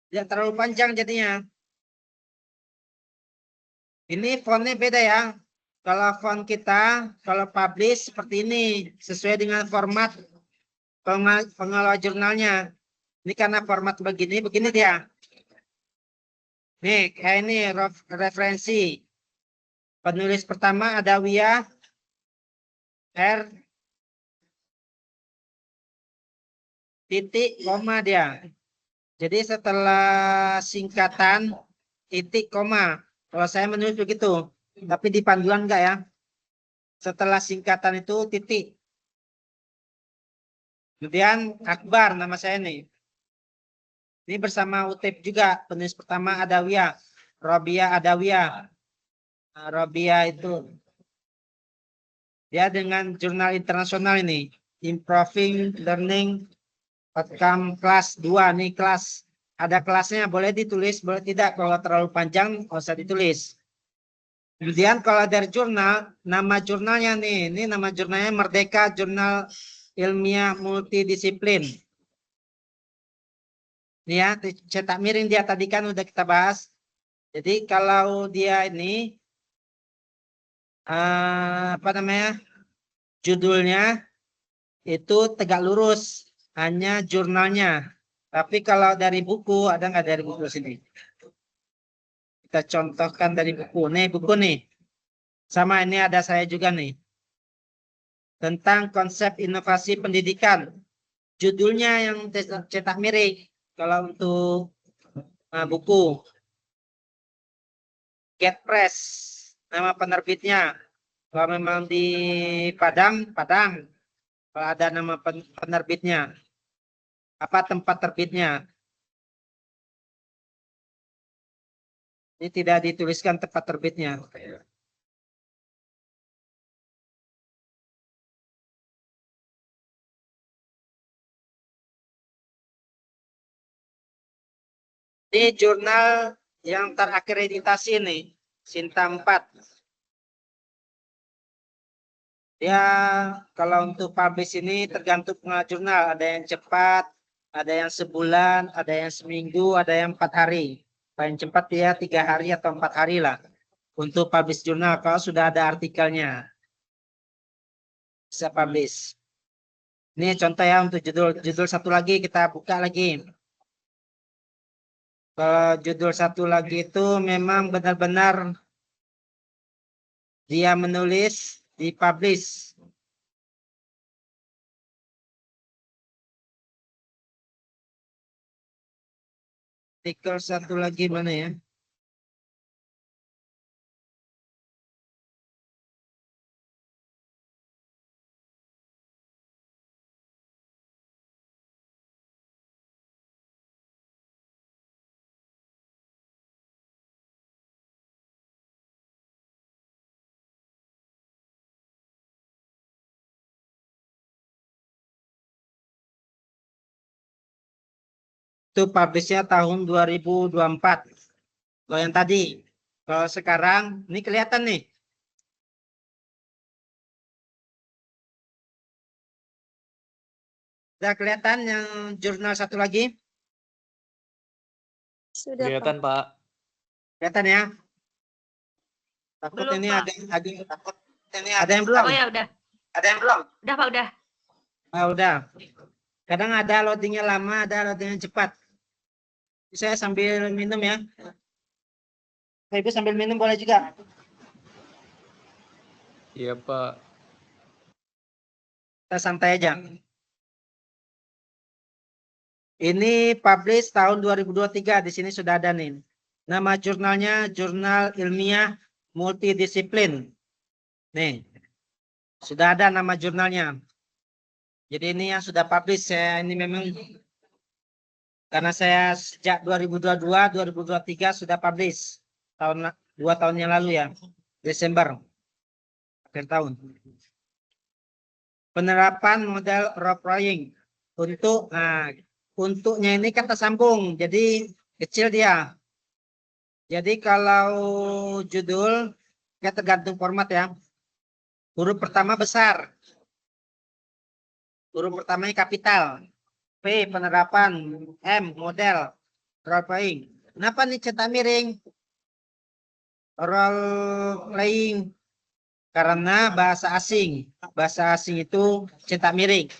tidak terlalu panjang jadinya. Ini fontnya beda ya. Kalau font kita, kalau publish seperti ini, sesuai dengan format pengelola jurnalnya. Ini karena format begini dia. Nih, kayak ini referensi. Penulis pertama ada Wia R titik koma dia. Jadi setelah singkatan titik koma. Kalau saya menulis begitu, tapi di panduan enggak ya. Setelah singkatan itu titik. Kemudian Akbar nama saya nih. Ini bersama Utip juga. Penulis pertama Adawiyah. Robia Adawiyah. Nah, Robia itu. Dia dengan jurnal internasional ini. Improving Learning Outcome kelas 2. Nih kelas. Ada kelasnya. Boleh ditulis, boleh tidak. Kalau terlalu panjang, nggak usah ditulis. Kemudian kalau dari jurnal, nama jurnalnya nih. Ini nama jurnalnya Merdeka Jurnal Ilmiah Multidisiplin. Ini ya, cetak miring dia tadi kan udah kita bahas. Jadi kalau dia ini apa namanya? Judulnya itu tegak lurus, hanya jurnalnya. Tapi kalau dari buku, ada nggak dari buku sini? Kita contohkan dari buku. Nih buku nih. Sama ini ada saya juga nih. Tentang konsep inovasi pendidikan. Judulnya yang cetak miring. Kalau untuk buku. Get Press. Nama penerbitnya. Kalau memang di Padang, Padang. Kalau ada nama penerbitnya. Apa tempat terbitnya. Ini tidak dituliskan tempat terbitnya. Ini jurnal yang terakreditasi nih. Sinta 4. Ya, kalau untuk publish ini tergantung jurnal. Ada yang cepat, ada yang sebulan, ada yang seminggu, ada yang 4 hari. Paling cepat ya 3 hari atau 4 hari lah. Untuk publish jurnal, kalau sudah ada artikelnya. Bisa publish. Ini contoh ya untuk judul satu lagi, kita buka lagi. Kalau judul satu lagi itu memang benar-benar dia menulis, dipublish. Artikel satu lagi mana ya? Itu publishnya tahun 2024. Kalau yang tadi. Kalau sekarang, ini kelihatan nih. Sudah kelihatan yang jurnal satu lagi? Sudah, Kelihatan, Pak. Kelihatan ya? Takut Belum, ini Pak. ada yang belum? Oh ya udah. Ada yang belum? Udah, Pak, udah. Ah, udah. Kadang ada loadingnya lama, ada loadingnya cepat. Saya sambil minum ya. Ibu sambil minum boleh juga. Iya, Pak. Kita santai aja. Ini publish tahun 2023. Di sini sudah ada nih. Nama jurnalnya Jurnal Ilmiah Multidisiplin. Nih. Sudah ada nama jurnalnya. Jadi ini yang sudah publish. Saya ini memang karena saya sejak 2022, 2023 sudah publish. 2 tahun yang lalu ya. Desember. Akhir tahun. Penerapan model role playing. Untuknya ini kata sambung. Jadi kecil dia. Jadi kalau judul ya tergantung format ya. Huruf pertama besar. Huruf pertamanya kapital. P penerapan. M model role playing. Kenapa nih cetak miring? Role playing karena bahasa asing. Bahasa asing itu cetak miring.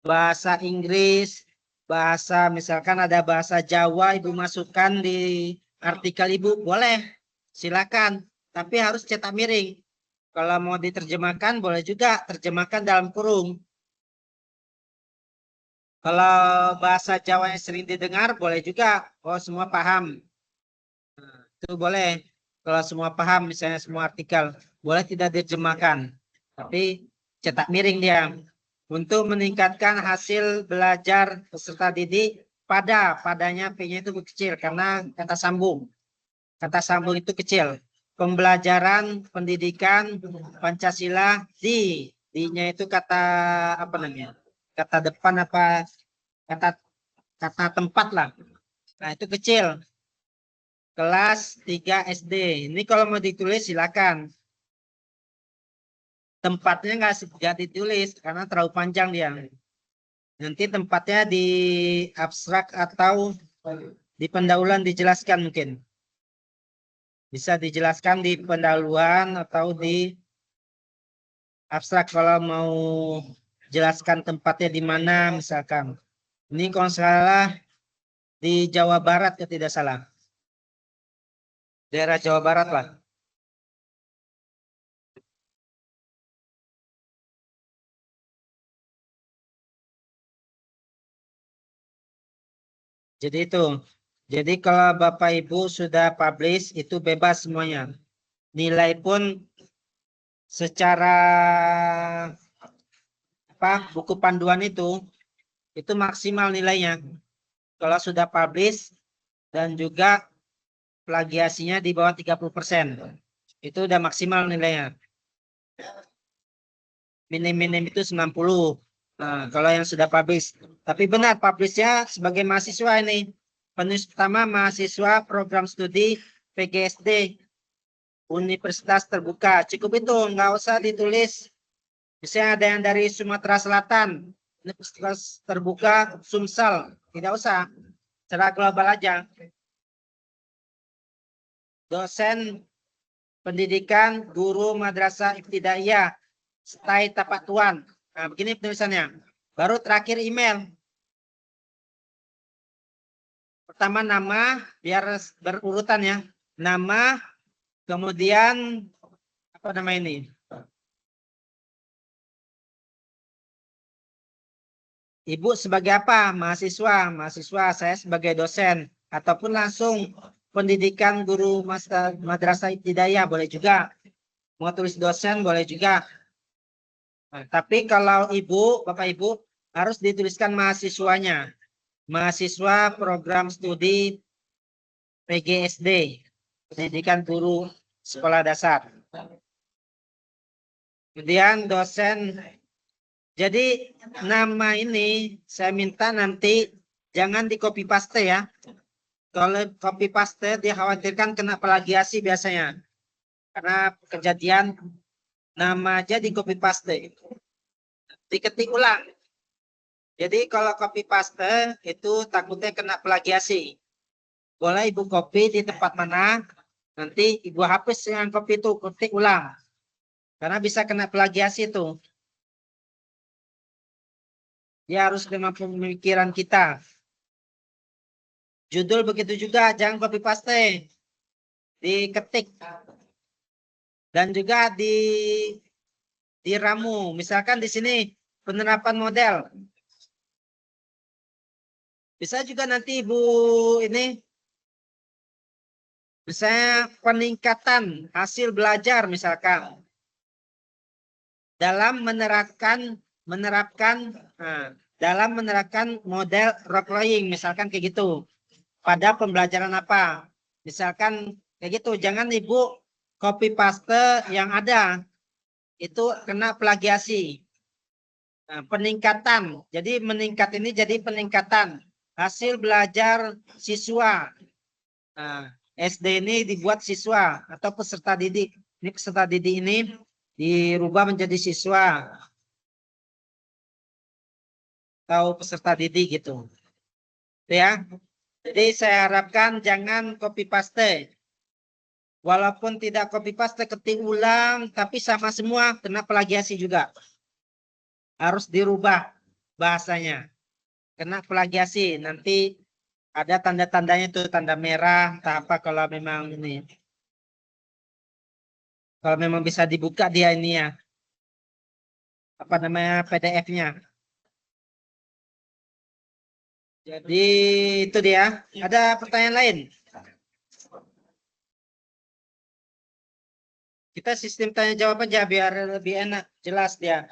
Bahasa Inggris, bahasa misalkan ada bahasa Jawa ibu masukkan di artikel ibu, boleh, silakan, tapi harus cetak miring. Kalau mau diterjemahkan boleh juga terjemahkan dalam kurung. Kalau bahasa Jawa yang sering didengar boleh juga, oh semua paham. Nah, itu boleh. Kalau semua paham misalnya semua artikel boleh tidak diterjemahkan, tapi cetak miring dia. Untuk meningkatkan hasil belajar peserta didik padanya P-nya itu kecil karena kata sambung. Kata sambung itu kecil. Pembelajaran pendidikan Pancasila di-nya itu kata apa namanya? Kata depan apa kata tempat lah. Nah, itu kecil. Kelas 3 SD. Ini kalau mau ditulis silakan. Tempatnya nggak ditulis karena terlalu panjang dia. Nanti tempatnya di abstrak atau di pendahuluan dijelaskan mungkin. Bisa dijelaskan di pendahuluan atau di abstrak kalau mau jelaskan tempatnya di mana misalkan. Ini kalau salah di Jawa Barat ya tidak salah. Daerah Jawa Barat lah. Jadi itu. Jadi kalau Bapak Ibu sudah publish itu bebas semuanya. Nilai pun secara buku panduan itu maksimal nilainya. Kalau sudah publish dan juga plagiasinya di bawah 30%. Itu udah maksimal nilainya. Minim-minim itu 90. Nah, kalau yang sudah publish. Tapi benar publishnya sebagai mahasiswa ini. Penulis pertama mahasiswa program studi PGSD Universitas Terbuka. Cukup itu, nggak usah ditulis. Misalnya ada yang dari Sumatera Selatan, Universitas Terbuka Sumsel. Tidak usah. Secara global aja. Dosen pendidikan guru madrasah ibtidaiyah Setai Tapak Tuan. Nah, begini penulisannya. Baru terakhir email. Pertama nama, biar berurutan ya. Nama, kemudian apa nama ini? Ibu sebagai apa? Mahasiswa. Mahasiswa, saya sebagai dosen. Ataupun langsung pendidikan guru madrasah ibtidaiyah boleh juga. Mau tulis dosen boleh juga. Nah, tapi kalau ibu, bapak ibu harus dituliskan mahasiswanya. Mahasiswa program studi PGSD, pendidikan guru sekolah dasar. Kemudian dosen. Jadi nama ini saya minta nanti jangan di copy paste ya. Kalau copy paste dikhawatirkan kena plagiasi biasanya. Karena kejadian nama aja di copy paste. Diketik ulang. Jadi kalau copy paste itu takutnya kena plagiasi. Boleh ibu copy di tempat mana, nanti ibu hapus yang copy itu, ketik ulang. Karena bisa kena plagiasi itu. Dia harus dengan pemikiran kita. Judul begitu juga, jangan copy paste. Diketik. Dan juga diramu. Misalkan di sini penerapan model. Bisa juga nanti Ibu ini, misalnya peningkatan hasil belajar misalkan dalam menerapkan dalam menerapkan model role playing misalkan kayak gitu pada pembelajaran apa, misalkan kayak gitu. Jangan Ibu copy paste yang ada, itu kena plagiasi. Nah, peningkatan, jadi meningkat ini jadi peningkatan hasil belajar siswa. Nah, SD ini dibuat siswa atau peserta didik. Ini peserta didik ini dirubah menjadi siswa atau peserta didik gitu. Ya. Jadi saya harapkan jangan copy paste. Walaupun tidak copy paste, ketik ulang, tapi sama semua kena plagiasi juga. Harus dirubah bahasanya. Kena plagiasi, nanti ada tanda-tandanya tuh, tanda merah, entah apa kalau memang ini. Kalau memang bisa dibuka dia ini ya. Apa namanya PDF-nya. Jadi itu dia. Ada pertanyaan lain? Kita sistem tanya jawab aja biar lebih enak, jelas dia.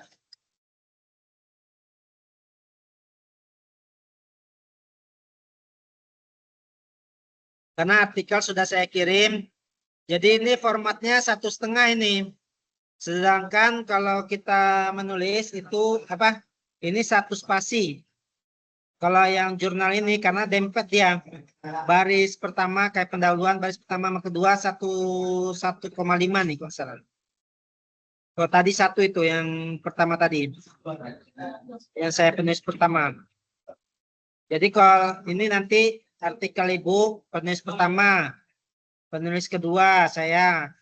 Karena artikel sudah saya kirim. Jadi ini formatnya 1,5 ini. Sedangkan kalau kita menulis itu apa? Ini 1 spasi. Kalau yang jurnal ini karena dempet dia. Baris pertama kayak pendahuluan, baris pertama sama kedua 1,5 nih kalau salah. Kalau tadi 1 itu yang pertama tadi. Yang saya penulis pertama. Jadi kalau ini nanti artikel Ibu penulis pertama, penulis kedua saya,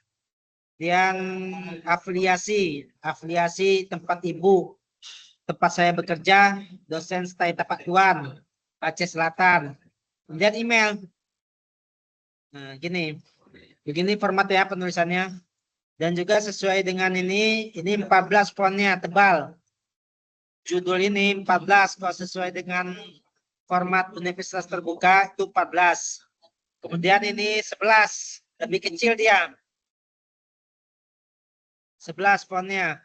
dan afiliasi tempat Ibu, tempat saya bekerja, dosen stay Tapak Tuan, Aceh Selatan, kemudian email. Nah, begini formatnya penulisannya, dan juga sesuai dengan ini 14 fontnya tebal. Judul ini 14, kalau sesuai dengan format universitas terbuka itu 14. Kemudian ini 11, lebih kecil dia. 11 fontnya.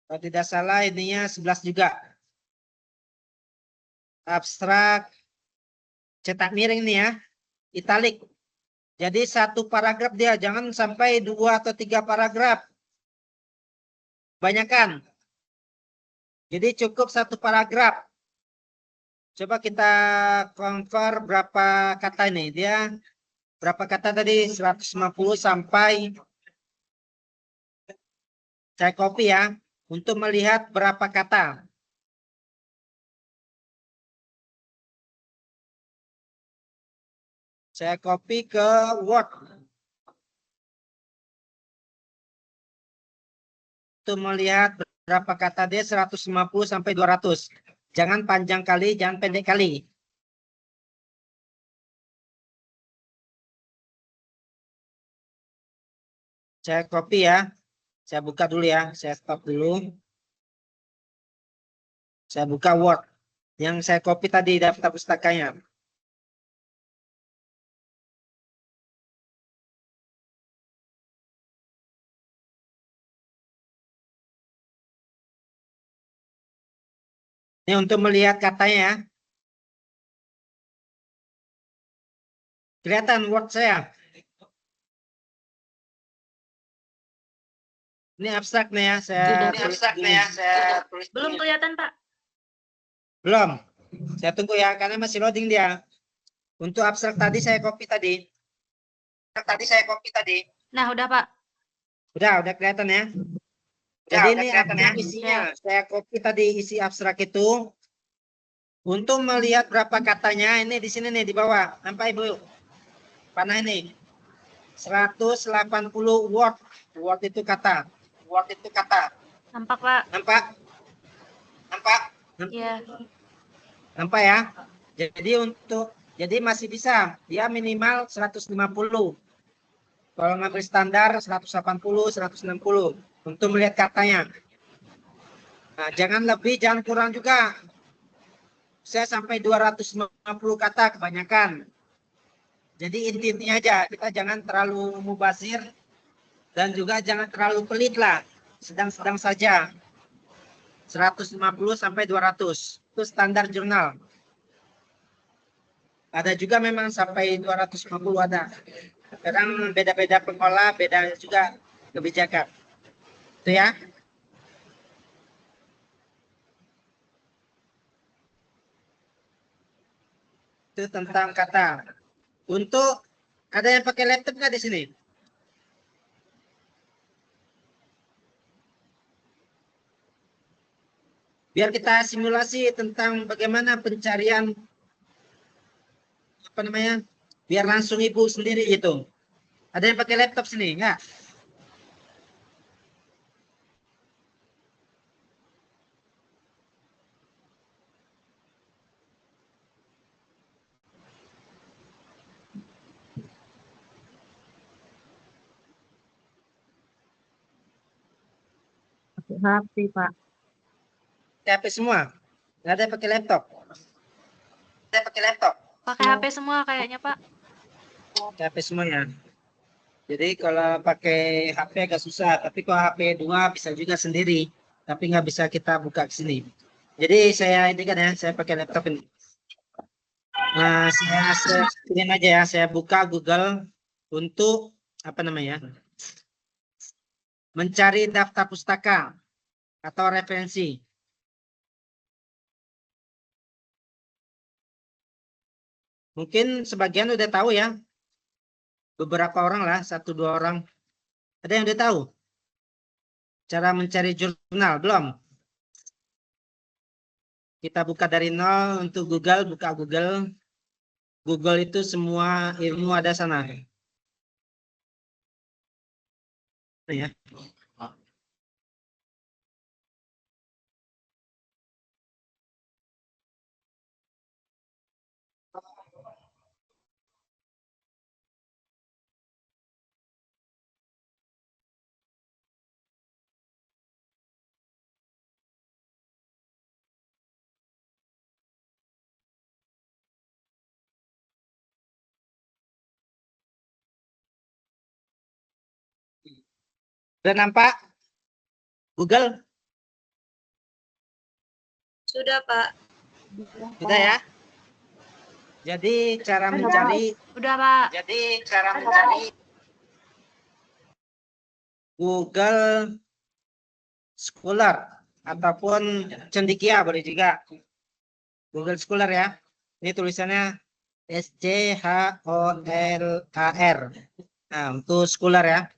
Kalau tidak salah ininya 11 juga. Abstrak, cetak miring nih ya, italik. Jadi 1 paragraf dia, jangan sampai 2 atau 3 paragraf. Banyakan. Jadi cukup 1 paragraf. Coba kita convert berapa kata ini. Dia berapa kata tadi? 150 sampai, saya copy ya, untuk melihat berapa kata. Saya copy ke Word. Untuk melihat berapa kata dia 150 sampai 200. Jangan panjang kali, jangan pendek kali. Saya copy ya. Saya buka dulu ya. Saya stop dulu. Saya buka Word. Yang saya copy tadi daftar pustakanya. Ini untuk melihat katanya. Kelihatan Word saya. Ini abstrak nih ya. Saya tulis. Belum kelihatan, Pak. Belum. Saya tunggu ya, karena masih loading dia. Untuk abstrak tadi saya copy tadi. Nah, udah, Pak. Udah kelihatan ya. Jadi ini abstrak isinya. Saya copy tadi isi abstrak itu. Untuk melihat berapa katanya, ini di sini nih di bawah. Nampak Ibu? Panah ini. 180 word. Word itu kata. Nampak, Pak. Nampak? Iya. Nampak ya? Jadi masih bisa. Dia minimal 150. Kalau ngambil standar 180, 160 untuk melihat katanya. Nah, jangan lebih, jangan kurang juga. Saya sampai 250 kata kebanyakan. Jadi intinya aja, kita jangan terlalu mubazir dan juga jangan terlalu pelit lah. Sedang-sedang saja. 150 sampai 200. Itu standar jurnal. Ada juga memang sampai 250 ada. Kadang beda-beda pengolah, beda juga kebijakan. Itu ya. Itu tentang kata. Untuk ada yang pakai laptop nggak di sini? Biar kita simulasi tentang bagaimana pencarian apa namanya? Biar langsung ibu sendiri gitu. Ada yang pakai laptop sini nggak? HP, Pak. HP semua? Nggak ada yang pakai laptop? Ada yang pakai laptop? Pakai HP semua kayaknya, Pak. HP semua ya. Jadi kalau pakai HP agak susah, tapi kalau HP 2 bisa juga sendiri, tapi nggak bisa kita buka ke sini. Jadi saya ini kan ya, saya pakai laptop ini. Nah, saya screen aja ya, saya buka Google untuk apa namanya? Mencari daftar pustaka atau referensi. Mungkin sebagian udah tahu ya. Beberapa orang lah, 1-2 orang. Ada yang udah tahu cara mencari jurnal? Belum? Kita buka dari nol untuk Google, buka Google. Google itu semua ilmu ada sana. Ya. Udah nampak? Google? Sudah, Pak. Sudah ya? Jadi cara mencari Udah, Pak. Google Scholar ataupun Cendekia boleh juga. Google Scholar ya. Ini tulisannya SCHOLAR. Nah, untuk Scholar ya.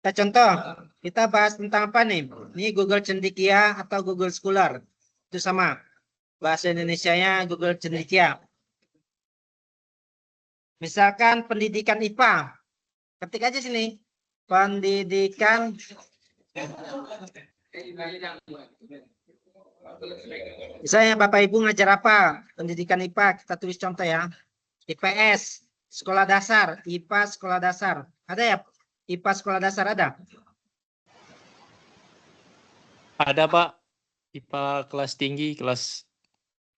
Kita contoh, kita bahas tentang apa nih? Ini Google Cendekia atau Google Scholar. Itu sama. Bahasa Indonesianya Google Cendekia. Misalkan pendidikan IPA. Ketik aja sini. Pendidikan misalnya Bapak Ibu ngajar apa? Pendidikan IPA, kita tulis contoh ya. IPS, sekolah dasar, IPA sekolah dasar. Ada ya? IPA sekolah dasar ada? Ada, Pak. IPA kelas tinggi, kelas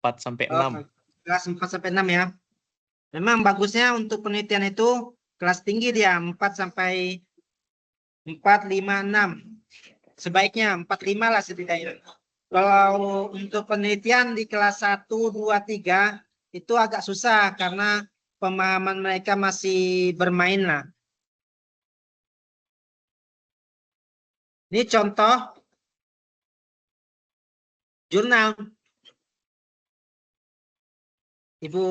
4 sampai 6. Kelas 4 sampai 6 ya. Memang bagusnya untuk penelitian itu kelas tinggi dia 4 sampai 4, 5, 6. Sebaiknya 4, 5 lah setidaknya. Kalau untuk penelitian di kelas 1, 2, 3 itu agak susah karena pemahaman mereka masih bermain lah. Ini contoh jurnal. Ibu,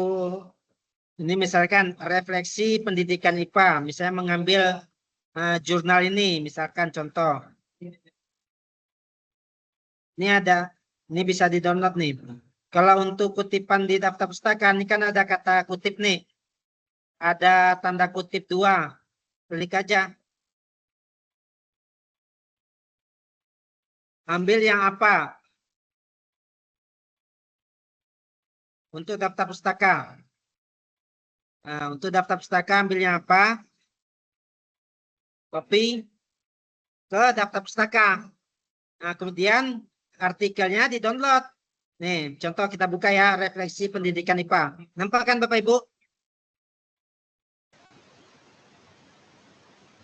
ini misalkan refleksi pendidikan IPA, misalnya mengambil jurnal ini, misalkan contoh. Ini ada, ini bisa di-download nih. Kalau untuk kutipan di daftar pustaka, ini kan ada kata kutip nih. Ada tanda kutip 2. Klik aja. Ambil yang apa? Untuk daftar pustaka. Nah, untuk daftar pustaka ambil yang apa? Copy. ke daftar pustaka. Nah, kemudian artikelnya di-download. Nih, contoh kita buka ya, refleksi pendidikan IPA. Nampak kan Bapak Ibu?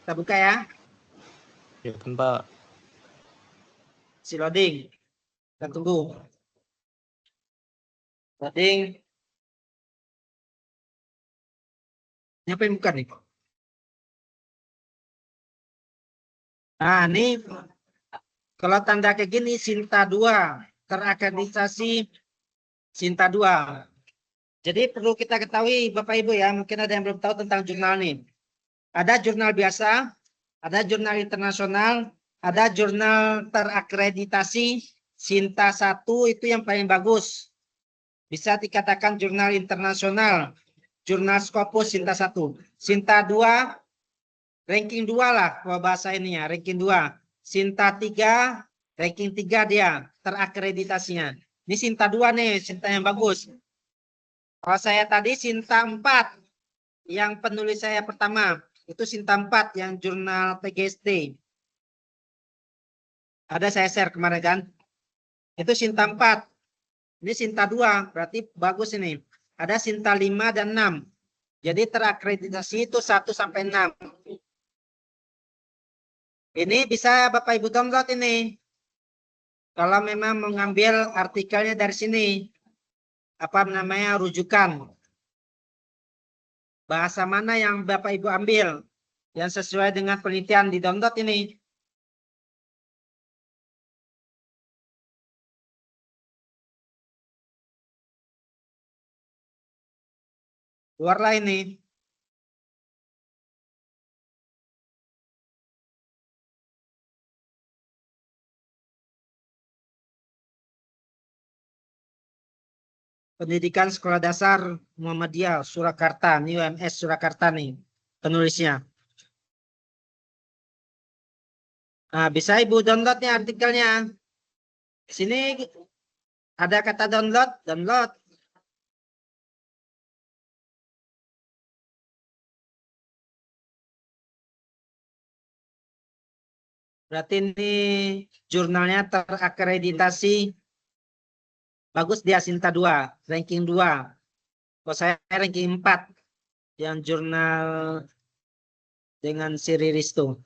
Kita buka ya, Ya kan Pak. si loading. Kita tunggu. Loading. Ini apa yang bukan nih? Nah, ini kalau tanda kayak gini, Sinta 2. Terakreditasi Sinta 2. Jadi perlu kita ketahui Bapak Ibu ya, mungkin ada yang belum tahu tentang jurnal nih. Ada jurnal biasa, ada jurnal internasional, ada jurnal terakreditasi. Sinta 1 itu yang paling bagus. Bisa dikatakan jurnal internasional. Jurnal Scopus Sinta 1. Sinta 2, ranking 2 lah kalau bahasa ini ya, ranking 2. Sinta 3, ranking 3 dia terakreditasinya. Ini Sinta 2 nih, Sinta yang bagus. Kalau saya tadi Sinta 4, yang penulis saya pertama. Itu Sinta 4 yang jurnal TGST. Ada saya share kemarin kan. Itu Sinta 4. Ini Sinta 2, berarti bagus ini. Ada Sinta 5 dan 6. Jadi terakreditasi itu 1 sampai 6. Ini bisa Bapak Ibu download ini. Kalau memang mengambil artikelnya dari sini. Apa namanya rujukan. Bahasa mana yang Bapak Ibu ambil. Yang sesuai dengan penelitian di download ini. Keluarlah ini. Pendidikan Sekolah Dasar Muhammadiyah Surakarta. Ini UMS Surakarta nih penulisnya. Nah, bisa Ibu download nih artikelnya. Di sini ada kata download, download. Berarti ini jurnalnya terakreditasi. Bagus dia Sinta 2, ranking 2. Kalau saya ranking 4. Yang jurnal dengan Siri Risto.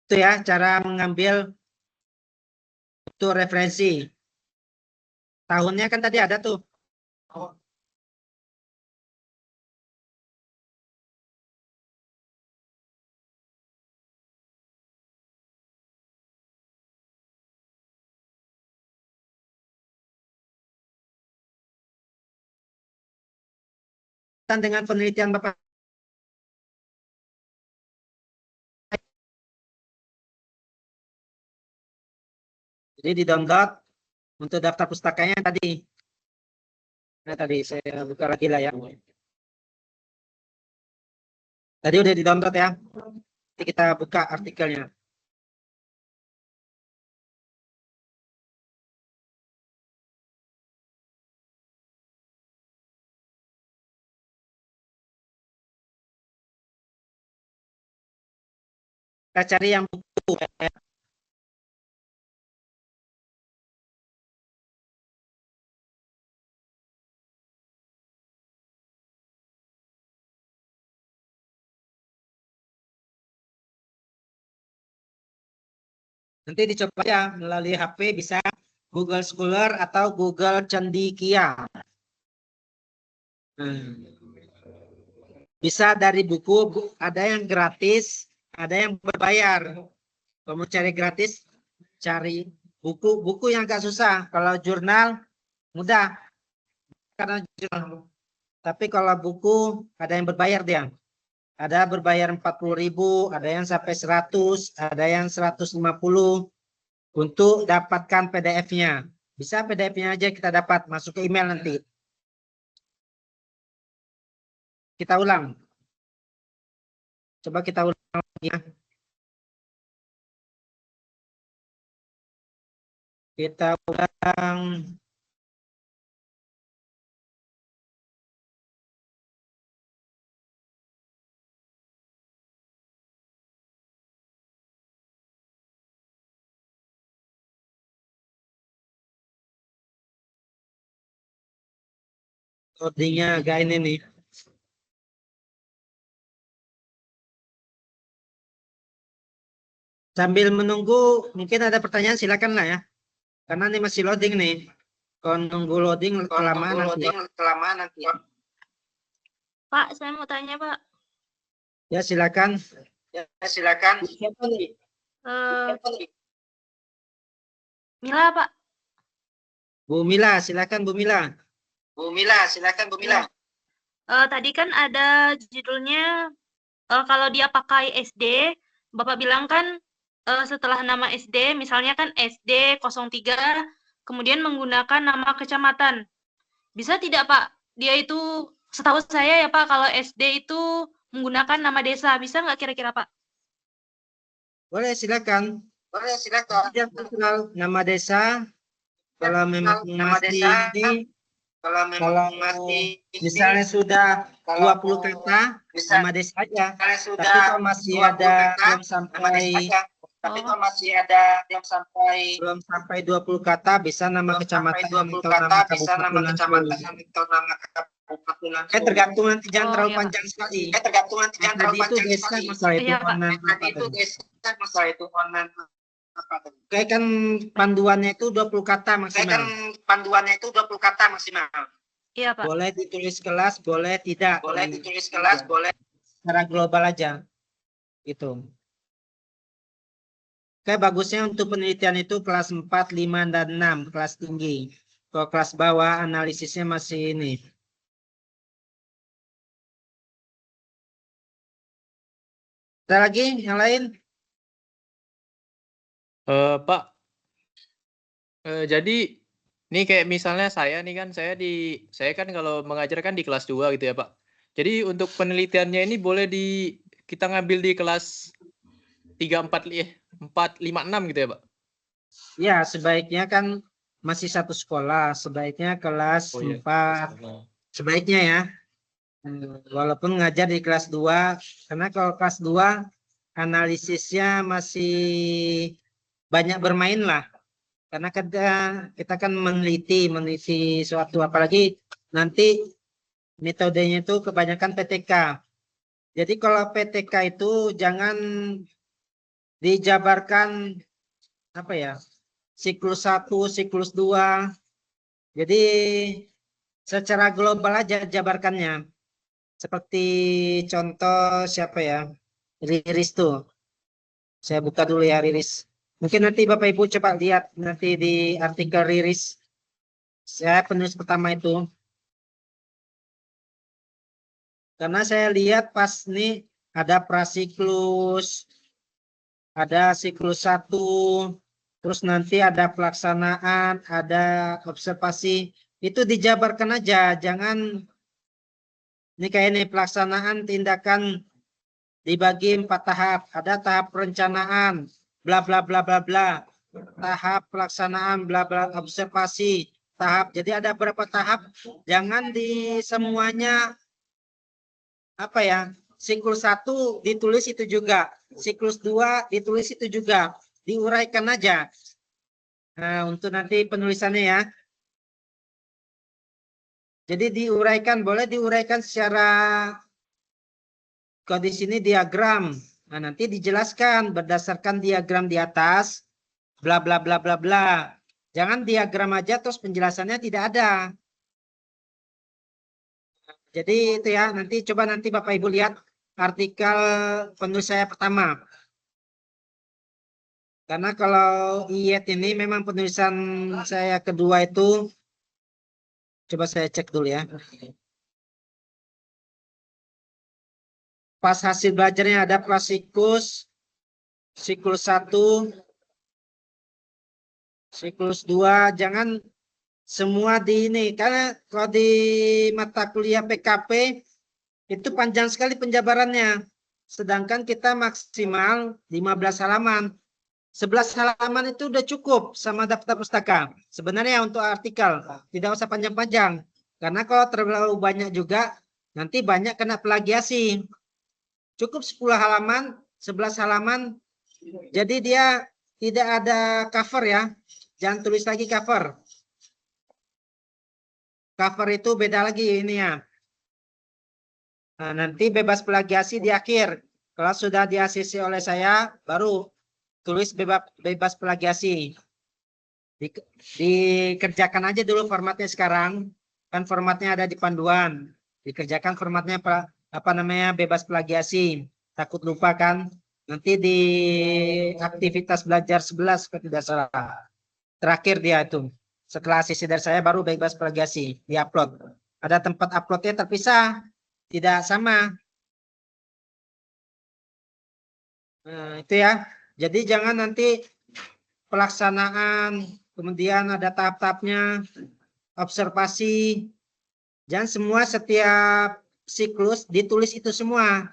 Itu ya cara mengambil itu referensi. Tahunnya kan tadi ada tuh. Dan dengan penelitian Bapak. Jadi di download untuk daftar pustakanya tadi. Nah tadi saya buka lagi lah ya. Tadi udah di download ya. Nanti kita buka artikelnya. Kita cari yang buku. Nanti dicoba ya melalui HP bisa Google Scholar atau Google Cendekia. Bisa dari buku, ada yang gratis, ada yang berbayar. Kalau mau cari gratis, cari buku yang gak susah. Kalau jurnal mudah karena jurnal. Tapi kalau buku ada yang berbayar dia. Ada berbayar 40.000, ada yang sampai 100, ada yang 150 untuk dapatkan PDF-nya. Bisa PDF-nya aja kita dapat masuk ke email nanti. Kita ulang. Coba kita ulang lagi ya. Kita ulang. Loadingnya agak ini nih. Sambil menunggu, mungkin ada pertanyaan silakan lah ya. Karena ini masih loading nih. Kalau nunggu loading kelamaan nanti. Pak, saya mau tanya, Pak. Ya silakan. Siapa nih? Eh, Mila, Pak. Bu Mila, silakan Bu Mila. Tadi kan ada judulnya kalau dia pakai SD, Bapak bilang kan setelah nama SD, misalnya kan SD 03, kemudian menggunakan nama kecamatan. Bisa tidak, Pak? Dia itu, setahu saya ya, Pak, kalau SD itu menggunakan nama desa. Bisa nggak kira-kira, Pak? Boleh silakan. Dia kenal nama desa. Kalau memang masih misalnya sudah 20 kata nama desa aja. Tapi kalau masih ada belum sampai 20 kata bisa nama kecamatan atau nama kabupaten langsung. Tergantung nanti jangan terlalu iya, Pak. panjang sekali. Tadi itu desa masalah itu Iya, Pak. online. Kayak kan panduannya itu 20 kata maksimal. Iya, Pak. Boleh ditulis kelas, boleh tidak. Boleh. Secara global aja. Gitu. Kayak bagusnya untuk penelitian itu kelas 4, 5, dan 6. Kelas tinggi. Kalau kelas bawah analisisnya masih ini. Ada lagi yang lain? Pak, jadi ini kayak misalnya saya nih kan, saya kan kalau mengajar kan di kelas 2 gitu ya Pak. Jadi untuk penelitiannya ini boleh kita ngambil di kelas 3, 4, 5, 6 gitu ya Pak? Ya, sebaiknya kan masih satu sekolah. Sebaiknya kelas 4. Sebaiknya ya. Walaupun ngajar di kelas 2. Karena kalau kelas 2 analisisnya masih banyak bermain lah. Karena kita kan meneliti suatu, apalagi nanti metodenya itu kebanyakan PTK. Jadi kalau PTK itu jangan dijabarkan apa ya, siklus 1, siklus 2. Jadi secara global aja jabarkannya. Seperti contoh siapa ya, Riris tuh. Saya buka dulu ya Riris. Mungkin nanti Bapak Ibu coba lihat nanti di artikel Riris. Saya penulis pertama itu. Karena saya lihat pas nih ada prasiklus, ada siklus 1, terus nanti ada pelaksanaan, ada observasi. Itu dijabarkan aja, jangan ini kayak ini pelaksanaan tindakan dibagi 4 tahap. Ada tahap perencanaan, bla bla bla bla bla. Tahap pelaksanaan, bla bla, observasi, tahap. Jadi ada berapa tahap? Jangan di semuanya apa ya? Siklus 1 ditulis itu juga, siklus 2 ditulis itu juga. Diuraikan aja. Nah, untuk nanti penulisannya ya. Jadi diuraikan, boleh diuraikan secara, kalau di sini diagram. Nah, nanti dijelaskan berdasarkan diagram di atas, bla bla bla bla bla. Jangan diagram aja terus penjelasannya tidak ada. Jadi itu ya, nanti coba nanti Bapak Ibu lihat artikel penulis saya pertama. Karena kalau IET ini memang penulisan saya kedua itu, coba saya cek dulu ya. Pas hasil belajarnya ada prasiklus, siklus 1, siklus 2, jangan semua di ini. Karena kalau di mata kuliah PKP itu panjang sekali penjabarannya. Sedangkan kita maksimal 15 halaman. 11 halaman itu udah cukup sama daftar pustaka. Sebenarnya untuk artikel, tidak usah panjang-panjang. Karena kalau terlalu banyak juga, nanti banyak kena plagiasi. Cukup 10 halaman, 11 halaman. Jadi dia tidak ada cover ya. Jangan tulis lagi cover. cover itu beda lagi ini ya. Nah, nanti bebas plagiasi di akhir. Kalau sudah di ACC oleh saya, baru tulis bebas plagiasi. Dikerjakan aja dulu formatnya sekarang. Kan formatnya ada di panduan. Dikerjakan formatnya apa namanya bebas plagiasi. Takut lupa kan. Nanti di aktivitas belajar 11 kalau tidak salah. Terakhir dia itu. Setelah ACC dari saya baru bebas plagiasi. Di-upload. Ada tempat uploadnya terpisah. Tidak sama. Nah, itu ya. Jadi jangan nanti pelaksanaan, kemudian ada tahap-tahapnya, observasi. Jangan semua setiap siklus ditulis itu semua.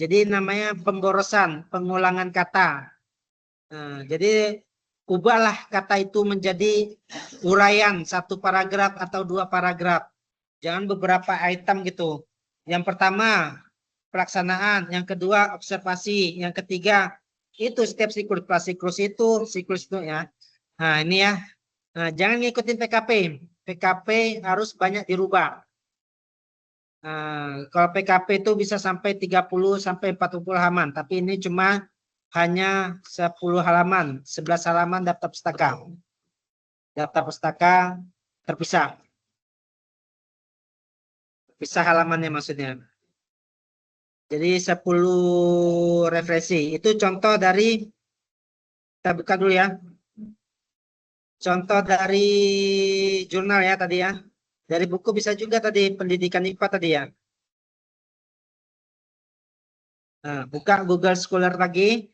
Jadi namanya pemborosan, pengulangan kata. Nah, jadi ubahlah kata itu menjadi uraian satu paragraf atau 2 paragraf. Jangan beberapa item gitu. Yang pertama pelaksanaan, yang kedua observasi, yang ketiga itu setiap siklus itu ya. Nah ini ya, nah, jangan ngikutin PKP. PKP harus banyak dirubah. Nah, kalau PKP itu bisa sampai 30 sampai 40 halaman, tapi ini cuma hanya 10 halaman, 11 halaman daftar pustaka. Daftar pustaka terpisah. Pisah halamannya maksudnya. Jadi 10 referensi. Itu contoh dari, kita buka dulu ya. Contoh dari jurnal ya tadi ya. Dari buku bisa juga tadi, pendidikan IPA tadi ya. Nah, buka Google Scholar lagi.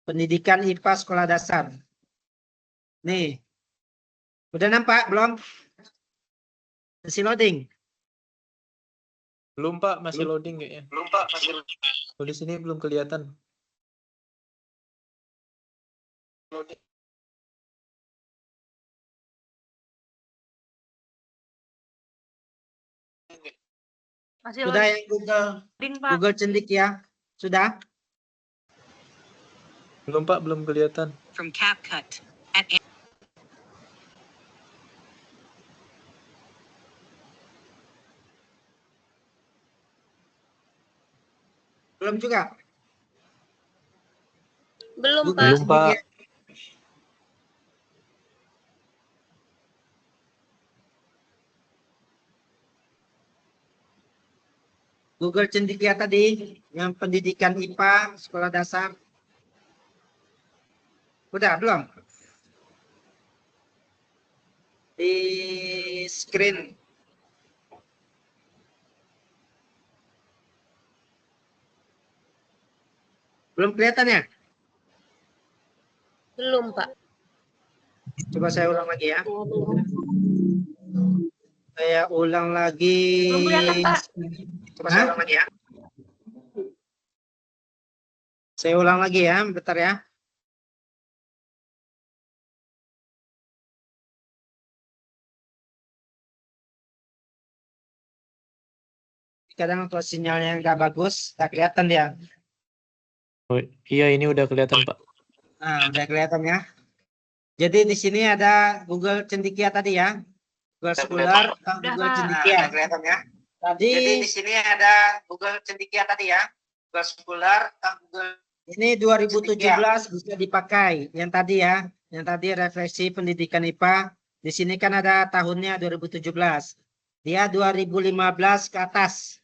Pendidikan IPA sekolah dasar. Nih. Udah nampak belum? Masih loading? Belum Pak, masih Belum. loading kayaknya. Belum Pak, masih loading. Oh, di sini belum kelihatan. Loading. Masih Sudah yang loading, Pak. Google Cendekia? Sudah? Belum Pak, belum kelihatan. From CapCut at Belum juga? Belum, Google Belum, Pak. Cendekia. Google Cendekia tadi, yang pendidikan IPA sekolah dasar. Udah belum? Di screen. Belum kelihatan ya? Belum, Pak. Coba saya ulang lagi ya. Saya ulang lagi. Belum kelihatan, Pak. Coba saya ulang lagi ya. Saya ulang lagi ya, bentar ya. Kadang kalau sinyalnya nggak bagus, nggak kelihatan dia. Oh, iya ini udah kelihatan Pak. Nah, udah kelihatan ya. Jadi di sini ada Google Cendekia tadi ya. Google Scholar, Google Cendekia. Udah kelihatan ya. Jadi di sini ada Google Cendekia tadi ya. Google Scholar, Google. Ini 2017 bisa dipakai. Yang tadi ya, yang tadi refleksi pendidikan IPA. Di sini kan ada tahunnya 2017. Dia 2015 ke atas.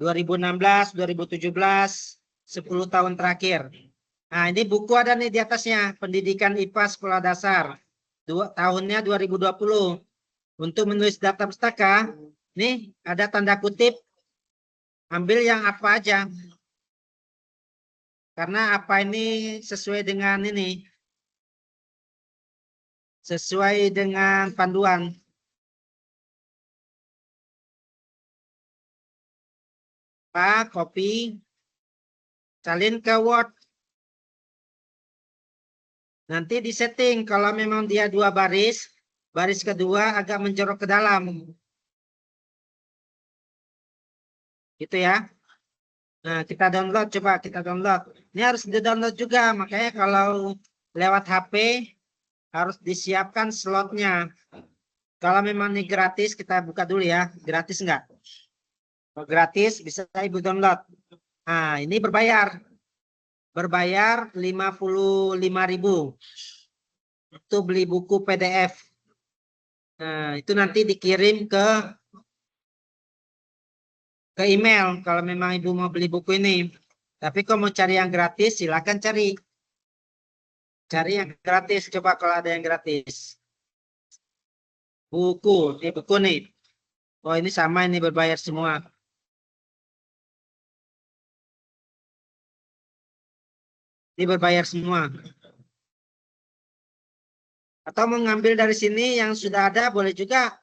2016, 2017, 10 tahun terakhir. Nah, ini buku ada nih di atasnya, Pendidikan IPA Sekolah Dasar. Tahunnya 2020. Untuk menulis daftar pustaka, nih ada tanda kutip, ambil yang apa aja. Karena apa ini sesuai dengan ini. Sesuai dengan panduan. Pak, copy, salin ke Word. Nanti di setting kalau memang dia 2 baris, baris kedua agak menjorok ke dalam. Gitu ya. Nah, kita download, coba kita download. Ini harus di-download juga, makanya kalau lewat HP harus disiapkan slotnya. Kalau memang ini gratis, kita buka dulu ya. Gratis enggak? Kalau gratis bisa Ibu download. Nah, ini berbayar. Berbayar 55.000 untuk beli buku PDF. Nah, itu nanti dikirim ke email kalau memang Ibu mau beli buku ini. Tapi kalau mau cari yang gratis, silakan cari. Cari yang gratis. Coba kalau ada yang gratis. Buku, ini buku nih. Oh, ini sama, ini berbayar semua. Ini berbayar semua. Atau mengambil dari sini yang sudah ada, boleh juga.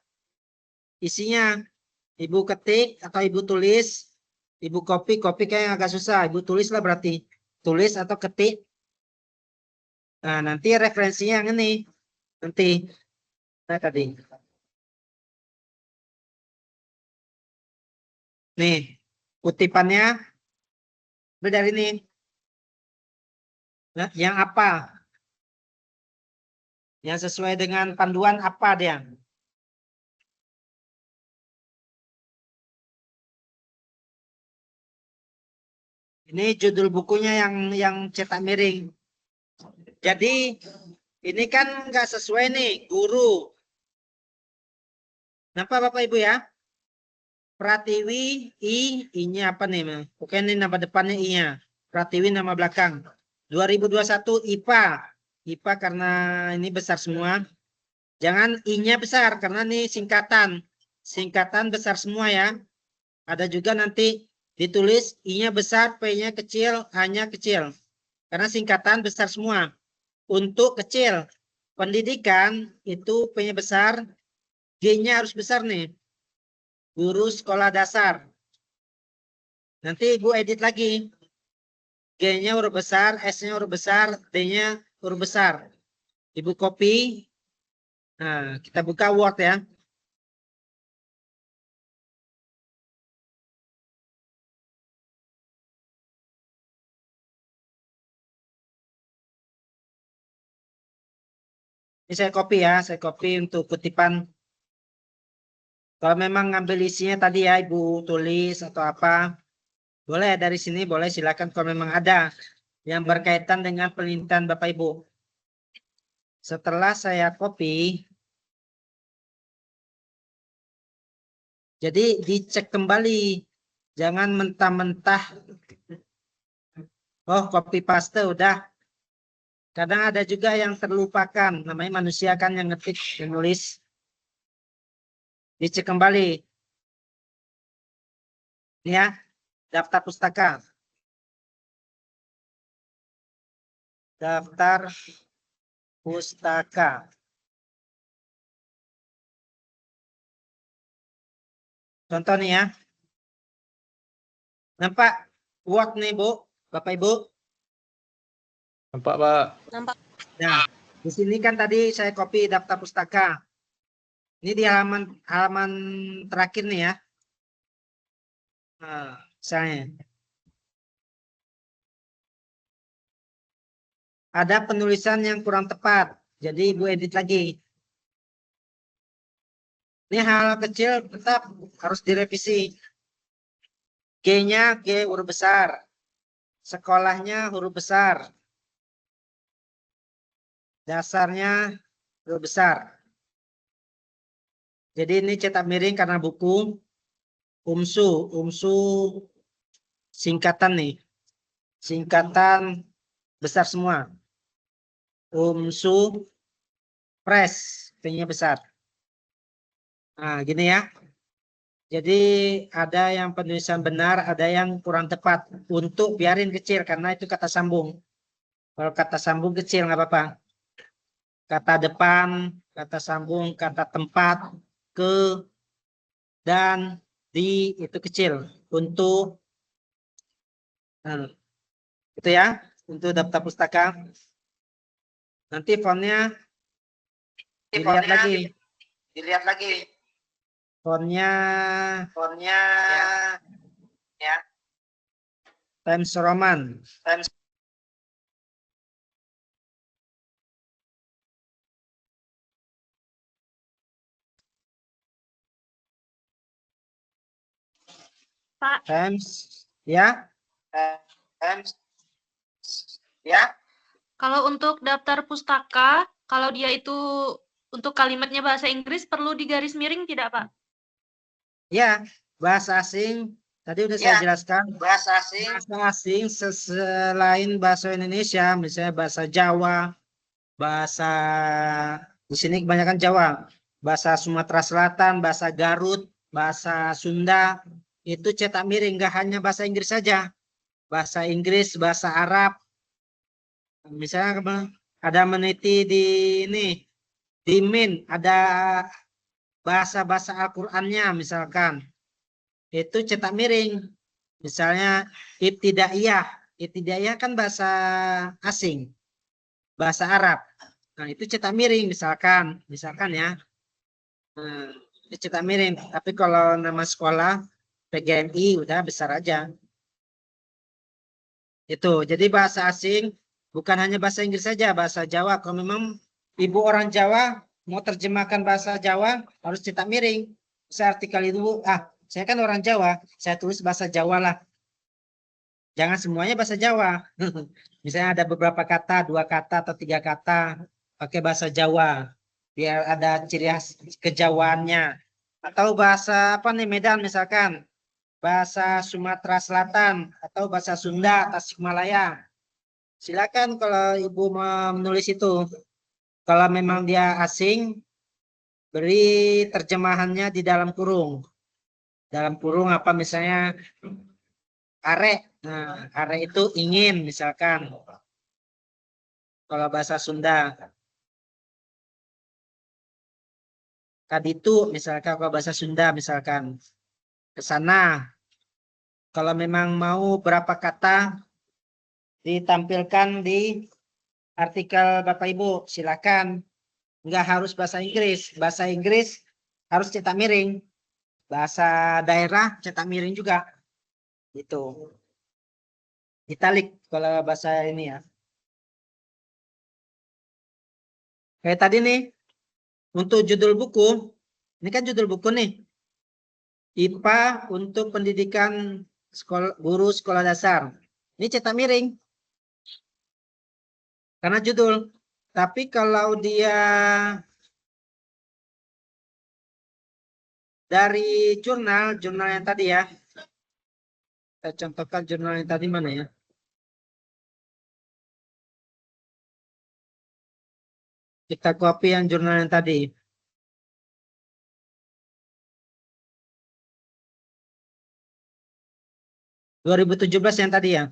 Isinya, Ibu ketik atau Ibu tulis. Ibu copy kayak agak susah. Ibu tulis lah berarti. Tulis atau ketik. Nah, nanti referensinya yang ini. Nanti. Nah, tadi. Nih, kutipannya dari ini. Nah, yang apa? Yang sesuai dengan panduan apa dia? Ini judul bukunya yang cetak miring. Jadi ini kan nggak sesuai nih, guru. Kenapa Bapak Ibu ya? Pratiwi I-nya apa nih? Oke, ini nama depannya I-nya. Pratiwi nama belakang. 2021 IPA. IPA karena ini besar semua. Jangan I-nya besar karena ini singkatan. Singkatan besar semua ya. Ada juga nanti ditulis I-nya besar, P-nya kecil, H-nya kecil. Karena singkatan besar semua. Untuk kecil, pendidikan itu P-nya besar, G-nya harus besar nih. Guru sekolah dasar. Nanti Ibu edit lagi. G-nya huruf besar, S-nya huruf besar, D-nya huruf besar. Ibu copy. Nah, kita buka Word ya. Ini saya copy ya, saya copy untuk kutipan. Kalau memang ngambil isinya tadi ya, Ibu tulis atau apa, boleh dari sini, boleh silakan kalau memang ada yang berkaitan dengan penelitian Bapak Ibu. Setelah saya copy, jadi dicek kembali, jangan mentah-mentah. Oh, copy paste udah. Kadang ada juga yang terlupakan, namanya manusia kan yang ngetik, yang nulis. Dicek kembali. Ini ya, daftar pustaka. Daftar pustaka. Contoh nih ya. Nampak Word nih Bu, Bapak Ibu? Nampak, Pak. Nah, di sini kan tadi saya copy daftar pustaka. Ini di halaman terakhir nih ya. Nah, misalnya. Ada penulisan yang kurang tepat. Jadi Ibu edit lagi. Ini hal kecil tetap harus direvisi. G-nya G huruf besar. Sekolahnya huruf besar. Dasarnya huruf besar. Jadi ini cetak miring karena buku. UMSU singkatan nih. Singkatan besar semua. UMSU Press, P-nya besar. Nah, gini ya. Jadi ada yang penulisan benar, ada yang kurang tepat. Untuk biarin kecil karena itu kata sambung. Kalau kata sambung kecil nggak apa-apa. Kata depan, kata sambung, kata tempat, ke, dan, di itu kecil. Untuk itu ya, untuk daftar pustaka. Nanti fontnya dilihat lagi. Fontnya ya. Times Roman. Pak. Times, ya. Times, ya. Kalau untuk daftar pustaka, kalau dia itu untuk kalimatnya bahasa Inggris perlu digaris miring tidak, Pak? Ya, bahasa asing. Tadi udah saya jelaskan. Bahasa asing. Bahasa asing selain bahasa Indonesia, misalnya bahasa Jawa, bahasa di sini kebanyakan Jawa, bahasa Sumatera Selatan, bahasa Garut, bahasa Sunda, itu cetak miring, nggak hanya bahasa Inggris saja. Bahasa Inggris, bahasa Arab. Misalnya ada meneliti di ini, di Min, ada bahasa-bahasa Al-Qur'annya misalkan. Itu cetak miring. Misalnya ibtidaiyah. Ibtidaiyah kan bahasa asing, bahasa Arab. Nah, itu cetak miring misalkan ya. Nah, itu cetak miring. Tapi kalau nama sekolah PGMI udah besar aja. Itu. Jadi bahasa asing bukan hanya bahasa Inggris saja, bahasa Jawa. Kalau memang ibu orang Jawa mau terjemahkan bahasa Jawa harus cetak miring. Saya artikel itu, saya kan orang Jawa, saya tulis bahasa Jawa lah. Jangan semuanya bahasa Jawa. Misalnya ada beberapa kata, 2 kata atau 3 kata pakai bahasa Jawa. Biar ada ciri khas kejawaannya. Atau bahasa apa nih Medan misalkan. Bahasa Sumatera Selatan atau bahasa Sunda, Tasikmalaya. Silakan kalau Ibu mau menulis itu. Kalau memang dia asing, beri terjemahannya di dalam kurung. Dalam kurung apa misalnya are. Nah, are itu ingin misalkan. Kalau bahasa Sunda. Kaditu misalkan kalau bahasa Sunda misalkan. Ke sana. Kalau memang mau berapa kata ditampilkan di artikel Bapak Ibu, silakan. Enggak harus bahasa Inggris. Bahasa Inggris harus cetak miring. Bahasa daerah cetak miring juga. Itu. Italik kalau bahasa ini ya. Kayak tadi nih, untuk judul buku, ini kan judul buku nih. IPA untuk pendidikan guru sekolah dasar. Ini cetak miring. Karena judul. Tapi kalau dia dari jurnal yang tadi ya. Saya contohkan jurnal yang tadi mana ya. Kita copy yang jurnal yang tadi. (2017) yang tadi ya.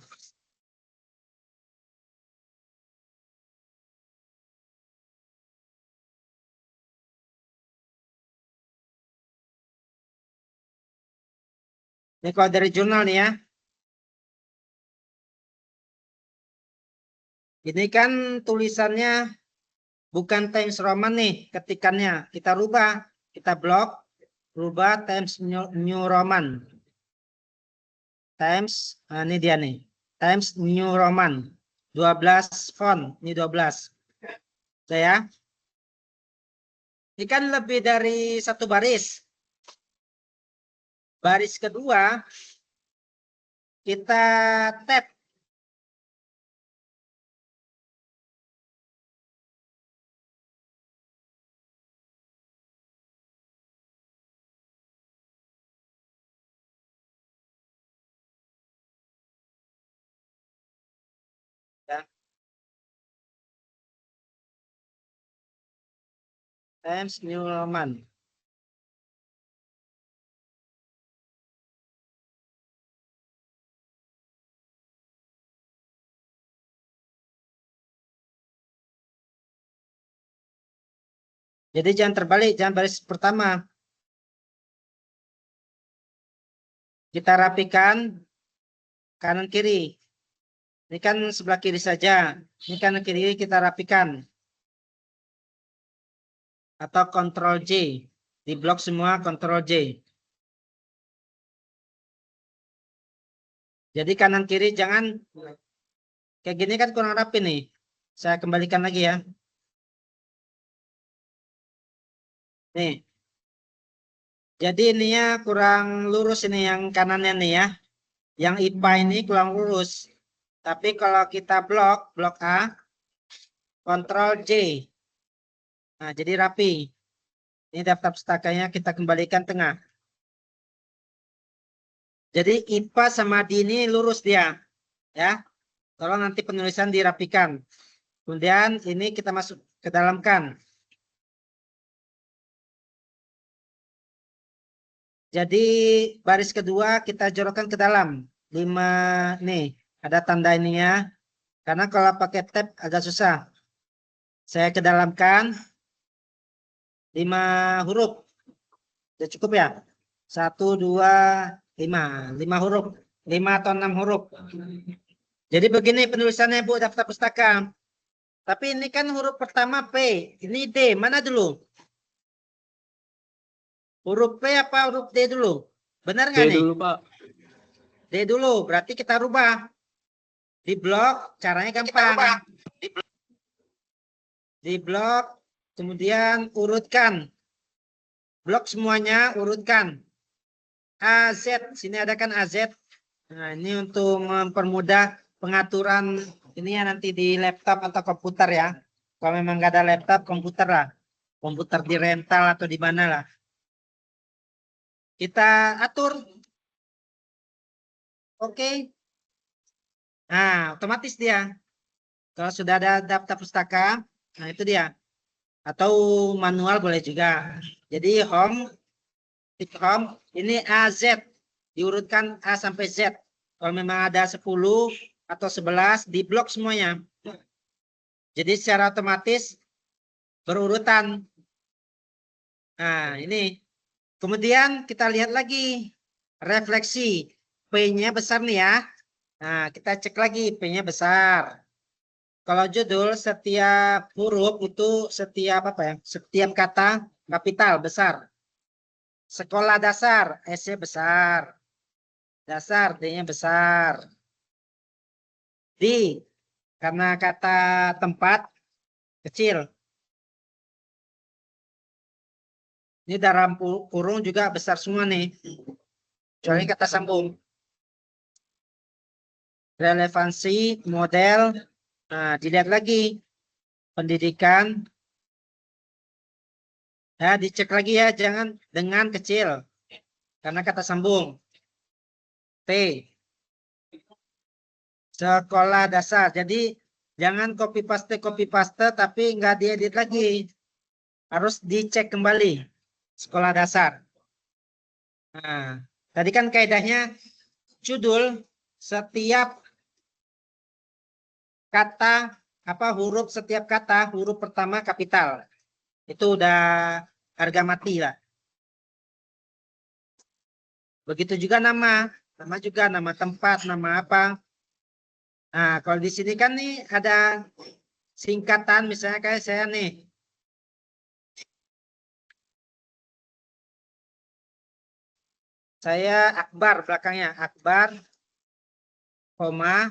Ini kalau dari jurnal nih ya. Ini kan tulisannya bukan Times Roman nih ketikannya. Kita rubah. Kita blok. Rubah Times New Roman. Times. Nah ini dia nih. Times New Roman. 12 font. Ini 12. Saya. Ini kan lebih dari 1 baris. Baris kedua. Kita tab. Ya. Times New Roman. Jadi jangan terbalik, jangan baris pertama. Kita rapikan kanan kiri. Ini kan sebelah kiri saja. Ini kanan kiri kita rapikan. Atau Ctrl J. Di blok semua Ctrl J. Jadi kanan kiri jangan kayak gini kan kurang rapi nih. Saya kembalikan lagi ya. Nih. Jadi ini ya kurang lurus ini yang kanannya nih ya. Yang IPA ini kurang lurus. Tapi kalau kita blok A, Ctrl J. Nah, jadi rapi. Ini daftar pustakanya kita kembalikan tengah. Jadi IPA sama D ini lurus dia. Ya. Tolong nanti penulisan dirapikan. Kemudian ini kita masuk ke dalam kan. Jadi baris kedua kita jorokkan ke dalam. 5 nih, ada tanda ininya. Karena kalau pakai tab agak susah. Saya kedalamkan 5 huruf. Sudah cukup ya? 1, 2, 5. 5 huruf. 5 atau 6 huruf. Jadi begini penulisannya Bu, daftar pustaka. Tapi ini kan huruf pertama P. Ini D. Mana dulu? Huruf P apa huruf D dulu? Benar nggak D nih? dulu, Pak. D dulu. Berarti kita rubah. Di blok caranya gampang. Di blok kemudian urutkan. Blok semuanya urutkan. AZ. Sini ada kan AZ. Nah, ini untuk mempermudah pengaturan ini ya nanti di laptop atau komputer ya. Kalau memang nggak ada laptop, komputer lah. Komputer di rental atau di mana lah. Kita atur. Oke. Nah, otomatis dia. Kalau sudah ada daftar pustaka, nah itu dia. Atau manual boleh juga. Jadi home, titik home, ini AZ. Diurutkan A sampai Z. Kalau memang ada 10 atau 11, di blok semuanya. Jadi secara otomatis berurutan. Nah, ini. Kemudian kita lihat lagi refleksi. P-nya besar nih ya. Nah, kita cek lagi P-nya besar. Kalau judul setiap huruf itu setiap apa ya? Setiap kata kapital besar. Sekolah dasar S-nya besar. Dasar D-nya besar. D karena kata tempat kecil. Ini dalam kurung juga besar semua nih. Kecuali kata sambung. Relevansi, model. Nah, dilihat lagi. Pendidikan. Nah, dicek lagi ya. Jangan dengan kecil. Karena kata sambung. T. Sekolah dasar. Jadi, jangan copy paste, tapi nggak diedit lagi. Harus dicek kembali. Sekolah dasar. Nah, tadi kan kaidahnya judul setiap kata apa huruf setiap kata huruf pertama kapital. Itu udah harga mati lah. Begitu juga nama juga nama tempat, nama apa. Nah, kalau di sini kan nih ada singkatan misalnya kayak saya nih. Saya Akbar belakangnya, Akbar, koma,